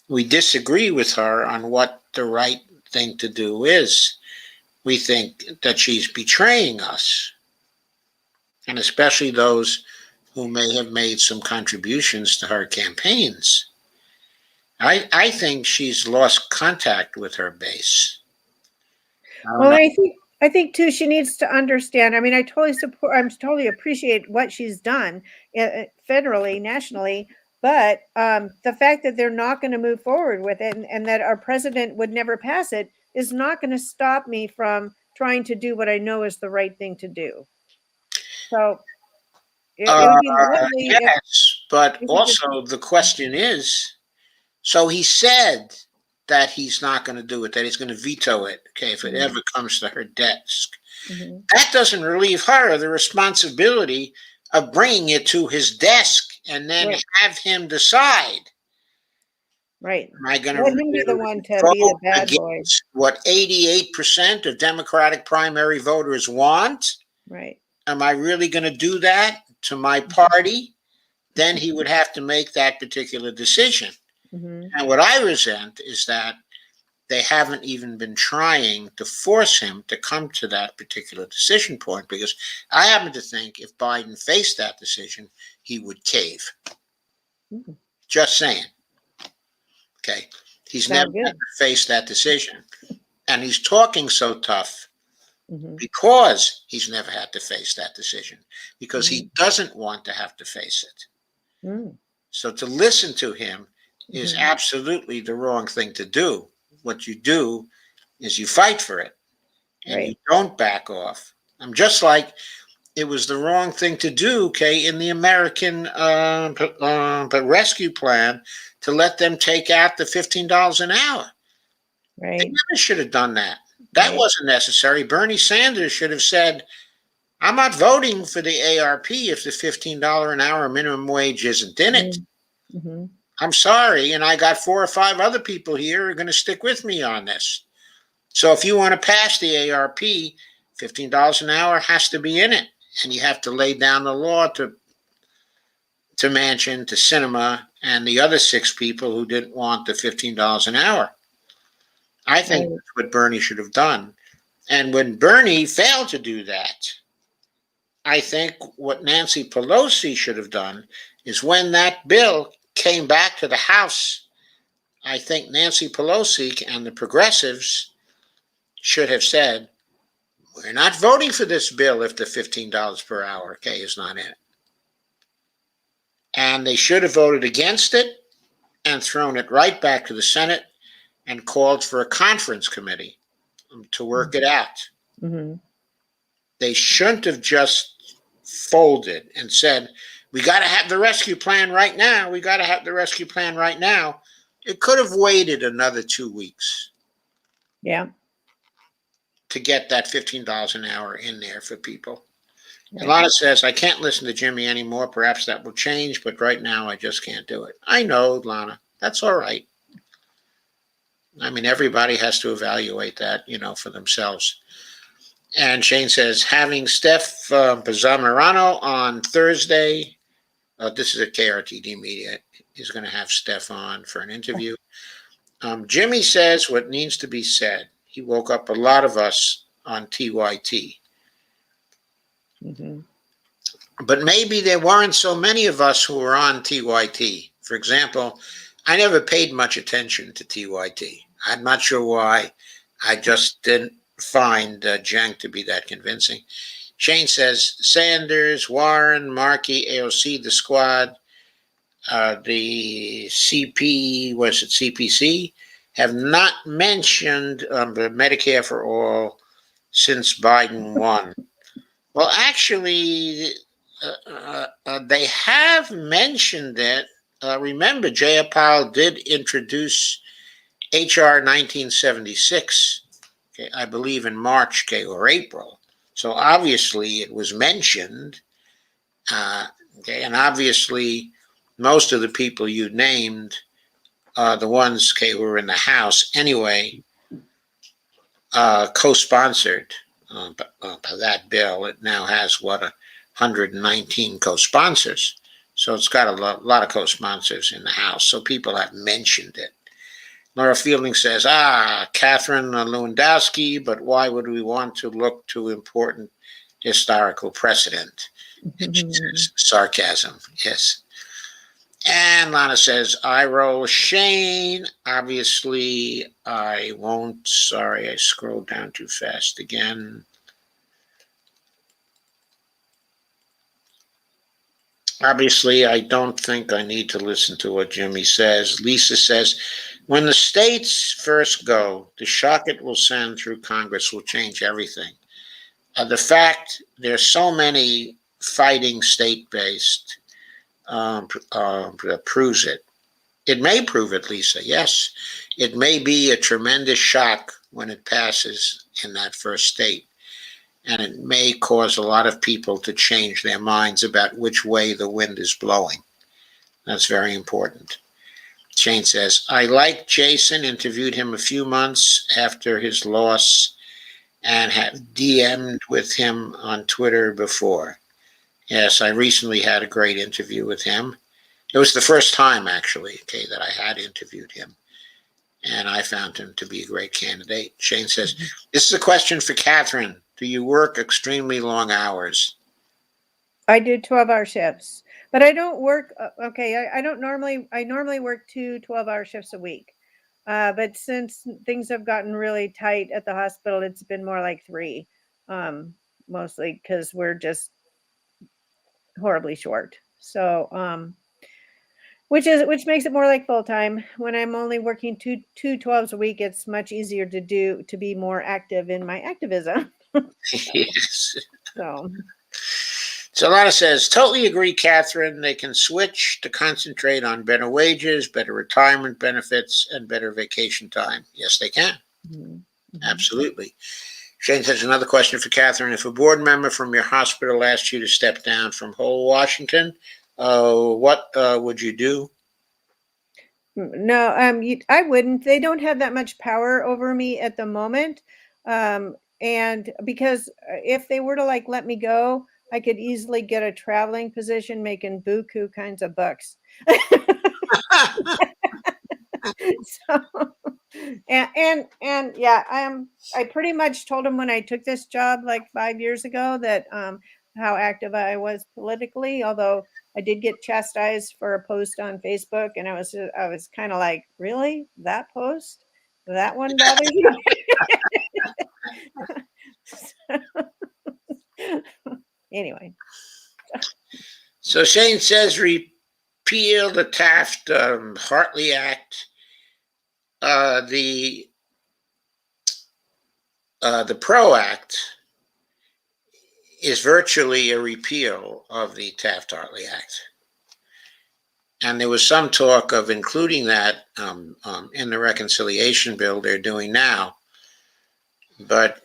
We disagree with her on what the right thing to do is. We think that she's betraying us, and especially those who may have made some contributions to her campaigns. I think she's lost contact with her base. Well, I think too, she needs to understand. I mean, I totally support, I totally appreciate what she's done federally, nationally, but the fact that they're not going to move forward with it and that our president would never pass it is not going to stop me from trying to do what I know is the right thing to do. So it would be lovely. Yes, but also the question is, so he said that he's not going to do it, that he's going to veto it, okay, if it ever comes to her desk. That doesn't relieve her of the responsibility of bringing it to his desk and then have him decide. Right. Am I going to let him be the one to be the bad boy? What 88% of Democratic primary voters want? Right. Am I really going to do that to my party? Then he would have to make that particular decision. And what I resent is that they haven't even been trying to force him to come to that particular decision point, because I happen to think if Biden faced that decision, he would cave. Just saying. Okay. He's never had to face that decision. And he's talking so tough because he's never had to face that decision, because he doesn't want to have to face it. So to listen to him is absolutely the wrong thing to do. What you do is you fight for it, and you don't back off. I'm just like it was the wrong thing to do, okay, in the American rescue plan to let them take out the $15 an hour. They Right. never should have done that. That Right. wasn't necessary. Bernie Sanders should have said, I'm not voting for the ARP if the $15 an hour minimum wage isn't in it. Mm-hmm. I'm sorry. And I got 4 or 5 other people here who are going to stick with me on this. So if you want to pass the ARP, $15 an hour has to be in it. And you have to lay down the law to Manchin, to Sinema, and the other 6 people who didn't want the $15 an hour. I think Right. that's what Bernie should have done. And when Bernie failed to do that, I think what Nancy Pelosi should have done is when that bill came back to the House, I think Nancy Pelosi and the progressives should have said, we're not voting for this bill if the $15 per hour is not in it. And they should have voted against it and thrown it right back to the Senate and called for a conference committee to work it out. Mm-hmm. They shouldn't have just folded and said, we got to have the rescue plan right now. We got to have the rescue plan right now. It could have waited another 2 weeks Yeah. to get that $15 an hour in there for people. Right. And Lana says, I can't listen to Jimmy anymore. Perhaps that will change, but right now I just can't do it. I know, Lana. That's all right. I mean, everybody has to evaluate that, for themselves. And Shane says, having Steph Zamorano on Thursday. This is a KRTD media. He's going to have Steph on for an interview. Jimmy says what needs to be said. He woke up a lot of us on TYT. Mm-hmm. But maybe there weren't so many of us who were on TYT. For example, I never paid much attention to TYT. I'm not sure why. I just didn't find Cenk to be that convincing. Shane says, Sanders, Warren, Markey, AOC, the squad, the CPC, have not mentioned the Medicare for All since Biden won. Well, actually, they have mentioned it. Remember, Jayapal did introduce HR 1976, I believe in March or April. So obviously it was mentioned. And obviously most of the people you named are the ones who were in the House anyway, co-sponsored that bill. It now has 119 co-sponsors. So it's got a lot of co-sponsors in the House. So people have mentioned it. Laura Fielding says, Kathryn Lewandowsky, but why would we want to look to important historical precedent? And she says, sarcasm, yes. And Lana says, I roll Shane. Obviously, I won't. Sorry, I scrolled down too fast again. Obviously, I don't think I need to listen to what Jimmy says. Lisa says, when the states first go, the shock it will send through Congress will change everything. The fact there's so many fighting state-based proves it. It may prove it, Lisa, yes. It may be a tremendous shock when it passes in that first state. And it may cause a lot of people to change their minds about which way the wind is blowing. That's very important. Shane says, I like Jason, interviewed him a few months after his loss and have DM'd with him on Twitter before. Yes, I recently had a great interview with him. It was the first time, actually, that I had interviewed him. And I found him to be a great candidate. Shane says, this is a question for Kathryn. Do you work extremely long hours? I do 12-hour shifts, but I don't work. I normally work 2 12-hour shifts a week. But since things have gotten really tight at the hospital, it's been more like 3, mostly because we're just horribly short. So, which makes it more like full time. When I'm only working two 12s a week, it's much easier to be more active in my activism. Yes. So Lana says, totally agree, Kathryn. They can switch to concentrate on better wages, better retirement benefits, and better vacation time. Yes, they can. Mhm. Mhm. Absolutely. Shane says another question for Kathryn. If a board member from your hospital asked you to step down from whole Washington, what would you do? No, I wouldn't. They don't have that much power over me at the moment. And because if they were to like let me go, I could easily get a traveling position making buku kinds of bucks. So, and yeah, I pretty much told him when I took this job like 5 years ago that how active I was politically, although I did get chastised for a post on Facebook, and I was kind of like, really, that post, that one bothers you? Anyway. So Shane says repeal the Taft Hartley Act. The PRO Act is virtually a repeal of the Taft Hartley Act. And there was some talk of including that in the reconciliation bill they're doing now. But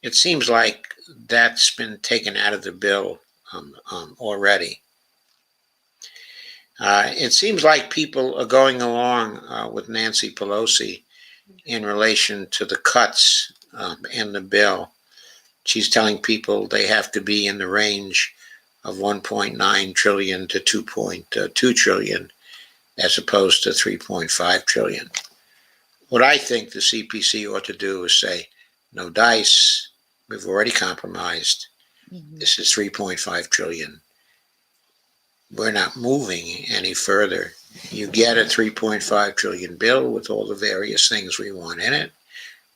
it seems like that's been taken out of the bill already. It seems like people are going along with Nancy Pelosi in relation to the cuts in the bill. She's telling people they have to be in the range of 1.9 trillion to 2.2 trillion as opposed to 3.5 trillion. What I think the CPC ought to do is say, no dice, we've already compromised. This is 3.5 trillion. We're not moving any further. You get a 3.5 trillion bill with all the various things we want in it,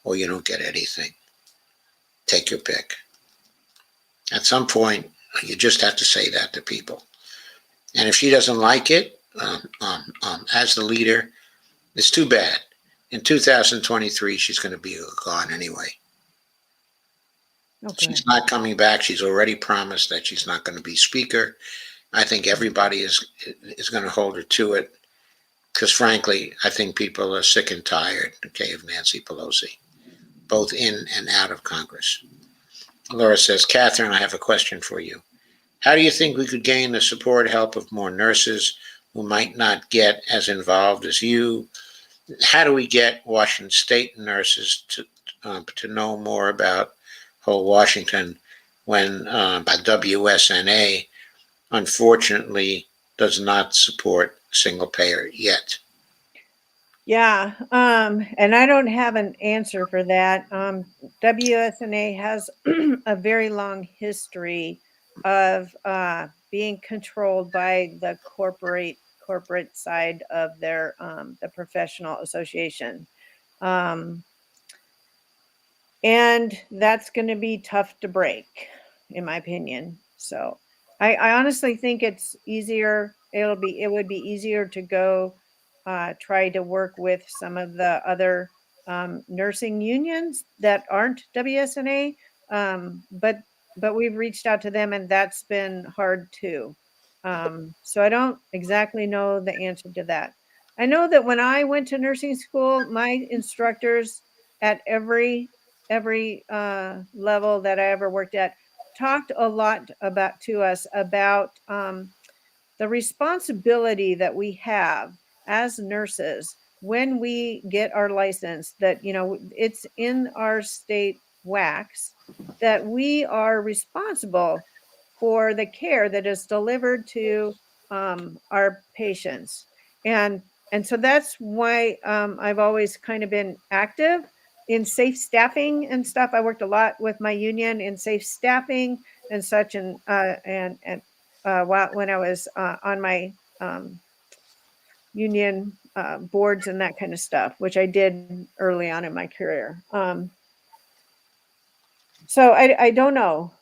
or you don't get anything. Take your pick. At some point, you just have to say that to people. And if she doesn't like it, as the leader, it's too bad. In 2023, she's going to be gone anyway. Okay. She's not coming back. She's already promised that she's not going to be speaker. I think everybody is going to hold her to it because, frankly, I think people are sick and tired, okay, of Nancy Pelosi, both in and out of Congress. Laura says, Kathryn, I have a question for you. How do you think we could gain the support help of more nurses who might not get as involved as you? How do we get Washington State nurses to know more about whole Washington when WSNA unfortunately does not support single payer yet? Yeah, and I don't have an answer for that. WSNA has a very long history of being controlled by the corporate side of their the professional association, um, and that's going to be tough to break, in my opinion. So, I honestly think it's easier. It would be easier to go try to work with some of the other nursing unions that aren't WSNA. But we've reached out to them, and that's been hard too. So I don't exactly know the answer to that. I know that when I went to nursing school, my instructors at every level that I ever worked at talked a lot about to us about the responsibility that we have as nurses when we get our license, that it's in our state wax, that we are responsible for the care that is delivered to our patients. And so that's why I've always kind of been active in safe staffing and stuff. I worked a lot with my union in safe staffing and such, and when I was on my union boards and that kind of stuff, which I did early on in my career. So I don't know.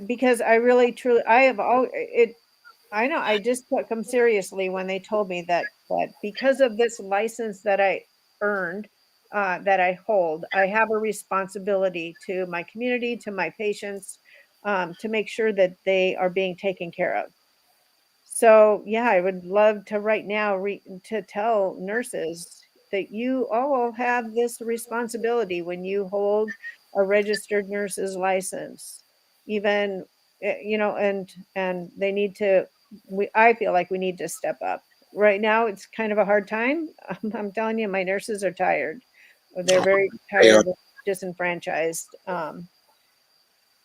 Because I really truly I have all it. I know I just took them seriously when they told me that because of this license that I earned, that I hold, I have a responsibility to my community, to my patients, to make sure that they are being taken care of. So yeah, I would love to right now to tell nurses that you all have this responsibility when you hold a registered nurse's license, even, and they need to, I feel like we need to step up. Right now, it's kind of a hard time. I'm telling you, my nurses are tired. They're very They are. tired, disenfranchised.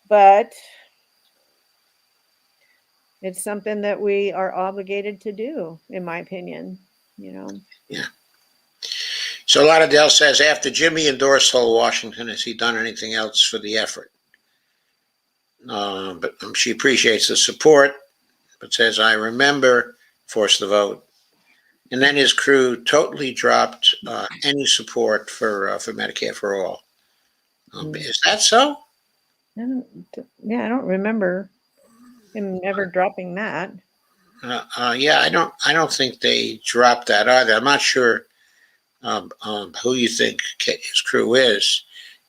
But it's something that we are obligated to do, in my opinion, Yeah. So Lauderdale says, after Jimmy endorsed Whole Washington, has he done anything else for the effort? But she appreciates the support, but says, I remember Force the Vote. And then his crew totally dropped any support for Medicare for All. Is that so? I don't remember him ever dropping that. Yeah, I don't think they dropped that either. I'm not sure who you think his crew is,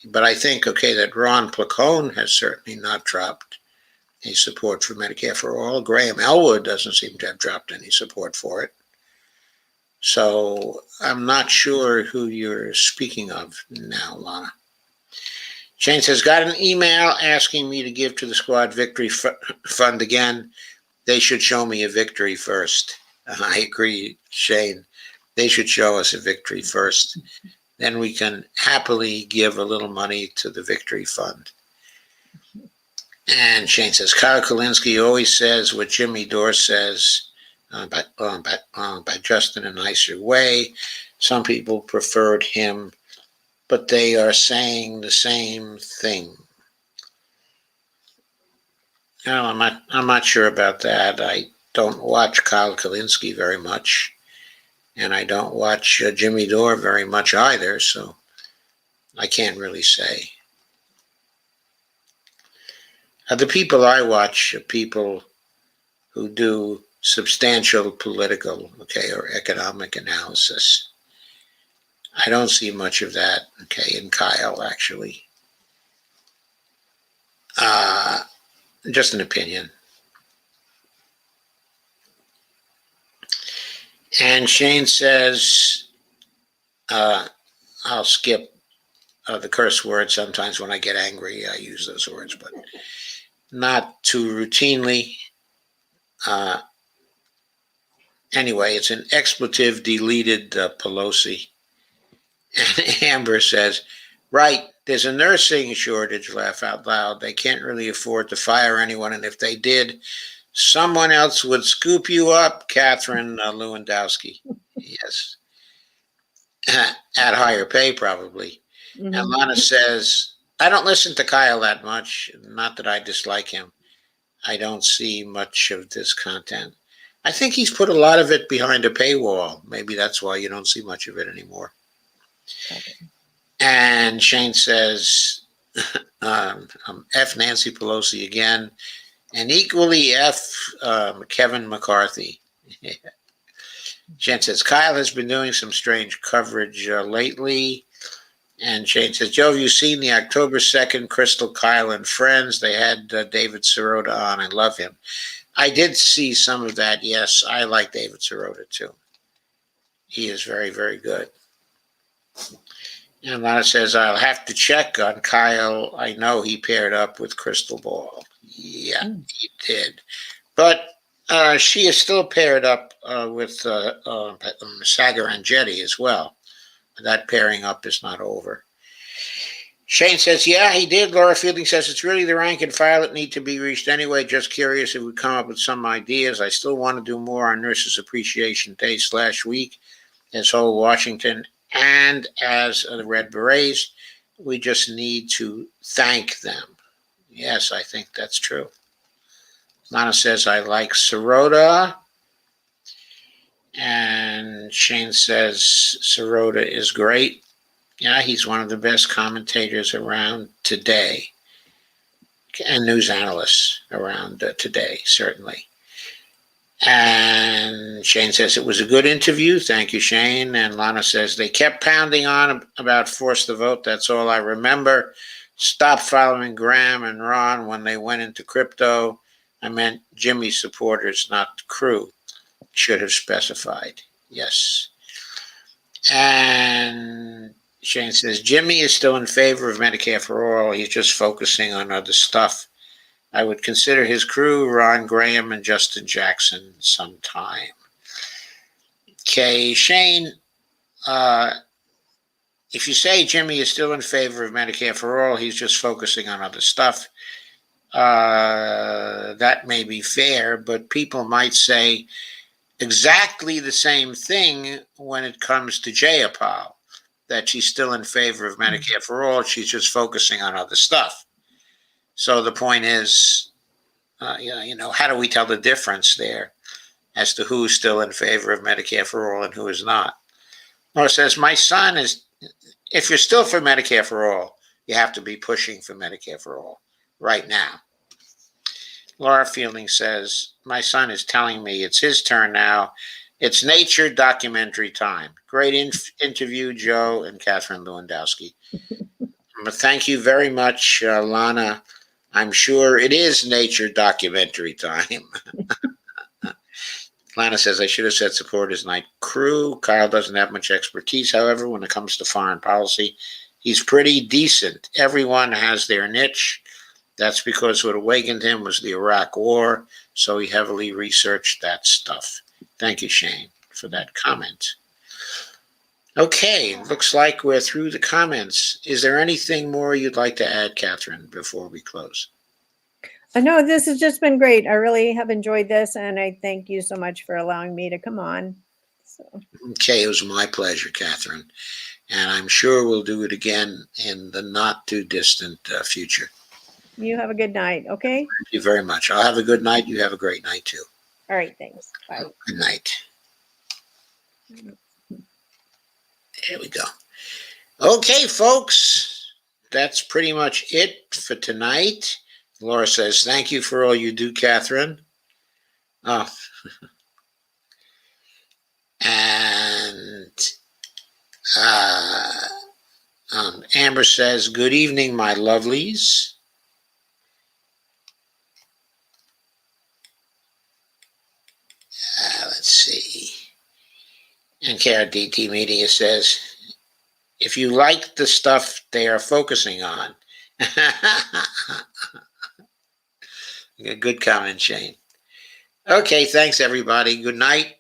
but I think that Ron Placone has certainly not dropped any support for Medicare for All. Graham Elwood doesn't seem to have dropped any support for it. So I'm not sure who you're speaking of now, Lana. Shane says, got an email asking me to give to the Squad Victory Fund again. They should show me a victory first. I agree, Shane. They should show us a victory first. Then we can happily give a little money to the Victory Fund. And Shane says, Kyle Kulinski always says what Jimmy Dore says, but just in a nicer way. Some people preferred him, but they are saying the same thing. No, I'm not sure about that. I don't watch Kyle Kulinski very much, and I don't watch Jimmy Dore very much either, so I can't really say. The people I watch are people who do substantial political, or economic analysis. I don't see much of that, in Kyle, actually. Just an opinion. And Shane says, I'll skip the curse words. Sometimes when I get angry, I use those words, but not too routinely. Anyway, it's an expletive deleted Pelosi. And Amber says, right, there's a nursing shortage, laugh out loud. They can't really afford to fire anyone, and if they did, someone else would scoop you up, Kathryn Lewandowski. Yes. At higher pay, probably. Mm-hmm. And Lana says, I don't listen to Kyle that much. Not that I dislike him. I don't see much of this content. I think he's put a lot of it behind a paywall. Maybe that's why you don't see much of it anymore. Okay. And Shane says, F Nancy Pelosi again, and equally F Kevin McCarthy. Shane says, Kyle has been doing some strange coverage lately. And Shane says, Joe, have you seen the October 2nd Crystal, Kyle, and Friends? They had David Sirota on. I love him. I did see some of that, yes. I like David Sirota, too. He is very, very good. And Lana says, I'll have to check on Kyle. I know he paired up with Crystal Ball. Yeah, he did. But she is still paired up with Sagar Angetti as well. That pairing up is not over. Shane says, yeah, he did. Laura Fielding says, it's really the rank and file that need to be reached anyway. Just curious if we come up with some ideas. I still want to do more on Nurses Appreciation Day /week as Whole Washington and as the Red Berets. We just need to thank them. Yes, I think that's true. Lana says, I like Sirota. And Shane says, Sirota is great. Yeah, he's one of the best commentators around today. And news analysts around today, certainly. And Shane says, it was a good interview. Thank you, Shane. And Lana says, they kept pounding on about Force the Vote. That's all I remember. Stop following Graham and Ron when they went into crypto. I meant Jimmy supporters, not the crew. Should have specified. Yes. And Shane says, Jimmy is still in favor of Medicare for all. He's just focusing on other stuff. I would consider his crew, Ron Graham and Justin Jackson, sometime. Okay, Shane, if you say Jimmy is still in favor of Medicare for all, he's just focusing on other stuff, that may be fair, but people might say exactly the same thing when it comes to Jayapal, that she's still in favor of Medicare for all, she's just focusing on other stuff. So the point is, how do we tell the difference there as to who's still in favor of Medicare for all and who is not? Laura says, my son is, if you're still for Medicare for all, you have to be pushing for Medicare for all right now. Laura Fielding says, my son is telling me it's his turn now. It's nature documentary time. Great interview, Joe and Kathryn Lewandowski. But thank you very much, Lana. I'm sure it is nature documentary time. Lana says, I should have said supporters night crew. Kyle doesn't have much expertise, however, when it comes to foreign policy. He's pretty decent. Everyone has their niche. That's because what awakened him was the Iraq War, so he heavily researched that stuff. Thank you, Shane, for that comment. Okay, looks like we're through the comments. Is there anything more you'd like to add, Kathryn, before we close? No, this has just been great. I really have enjoyed this, and I thank you so much for allowing me to come on. So. Okay, it was my pleasure, Kathryn, and I'm sure we'll do it again in the not too distant future. You have a good night, okay? Thank you very much. I'll have a good night. You have a great night, too. All right, thanks. Bye. Good night. There we go. Okay, folks, that's pretty much it for tonight. Laura says, thank you for all you do, Kathryn. Oh. And Amber says, good evening, my lovelies. Let's see. And KRDT Media says, if you like the stuff they are focusing on. Good comment, Shane. Okay, thanks, everybody. Good night.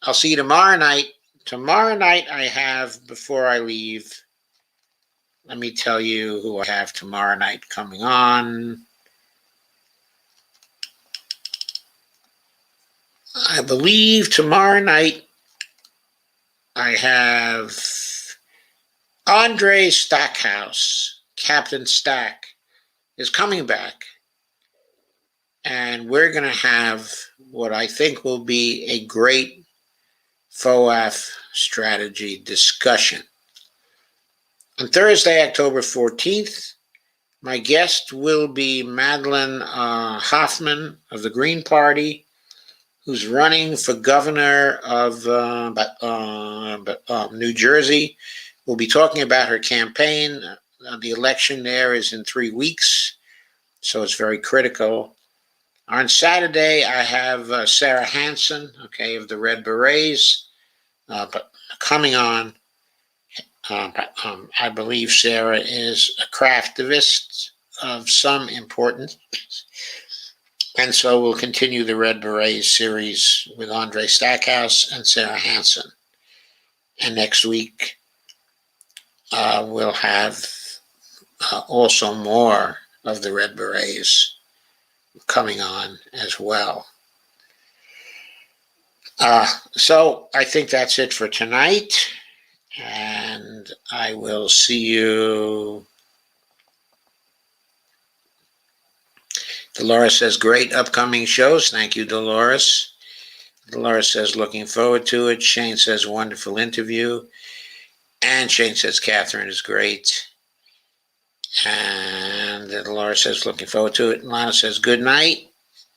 I'll see you tomorrow night. Tomorrow night I have, before I leave, let me tell you who I have tomorrow night coming on. I believe tomorrow night I have Andre Stackhouse, Captain Stack, is coming back. And we're going to have what I think will be a great FOAF strategy discussion. On Thursday, October 14th, my guest will be Madeleine Hoffman of the Green Party, who's running for governor of New Jersey. We'll be talking about her campaign. The election there is in 3 weeks, so it's very critical. On Saturday, I have Sarah Hansen, of the Red Berets, coming on. I believe Sarah is a craftivist of some importance. And so we'll continue the Red Berets series with Andre Stackhouse and Sarah Hansen. And next week, we'll have also more of the Red Berets coming on as well. So I think that's it for tonight. And I will see you. Dolores says, great upcoming shows. Thank you, Dolores. Dolores says, looking forward to it. Shane says, wonderful interview. And Shane says, Kathryn is great. And Dolores says, looking forward to it. And Lana says, good night.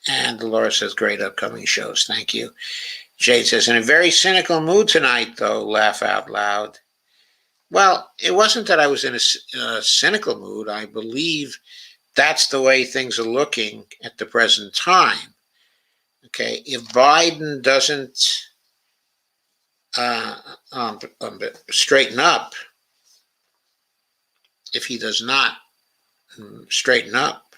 And Dolores says, great upcoming shows. Thank you. Shane says, in a very cynical mood tonight, though, laugh out loud. Well, it wasn't that I was in a cynical mood. I believe that's the way things are looking at the present time. Okay, if Biden doesn't straighten up, if he does not straighten up,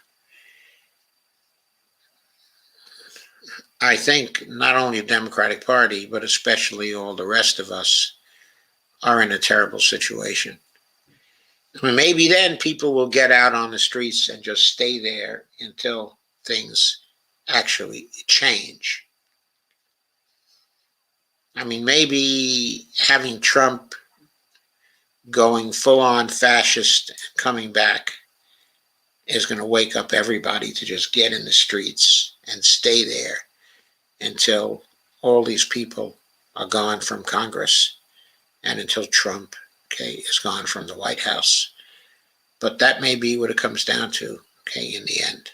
I think not only the Democratic Party, but especially all the rest of us are in a terrible situation. I mean, maybe then people will get out on the streets and just stay there until things actually change. I mean, maybe having Trump going full-on fascist and coming back is going to wake up everybody to just get in the streets and stay there until all these people are gone from Congress and until Trump, is gone from the White House. But that may be what it comes down to, in the end.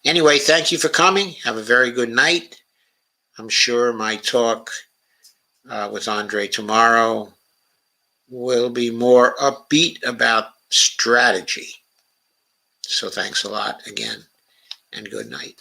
Anyway, thank you for coming. Have a very good night. I'm sure my talk with Andre tomorrow will be more upbeat about strategy. So thanks a lot again, and good night.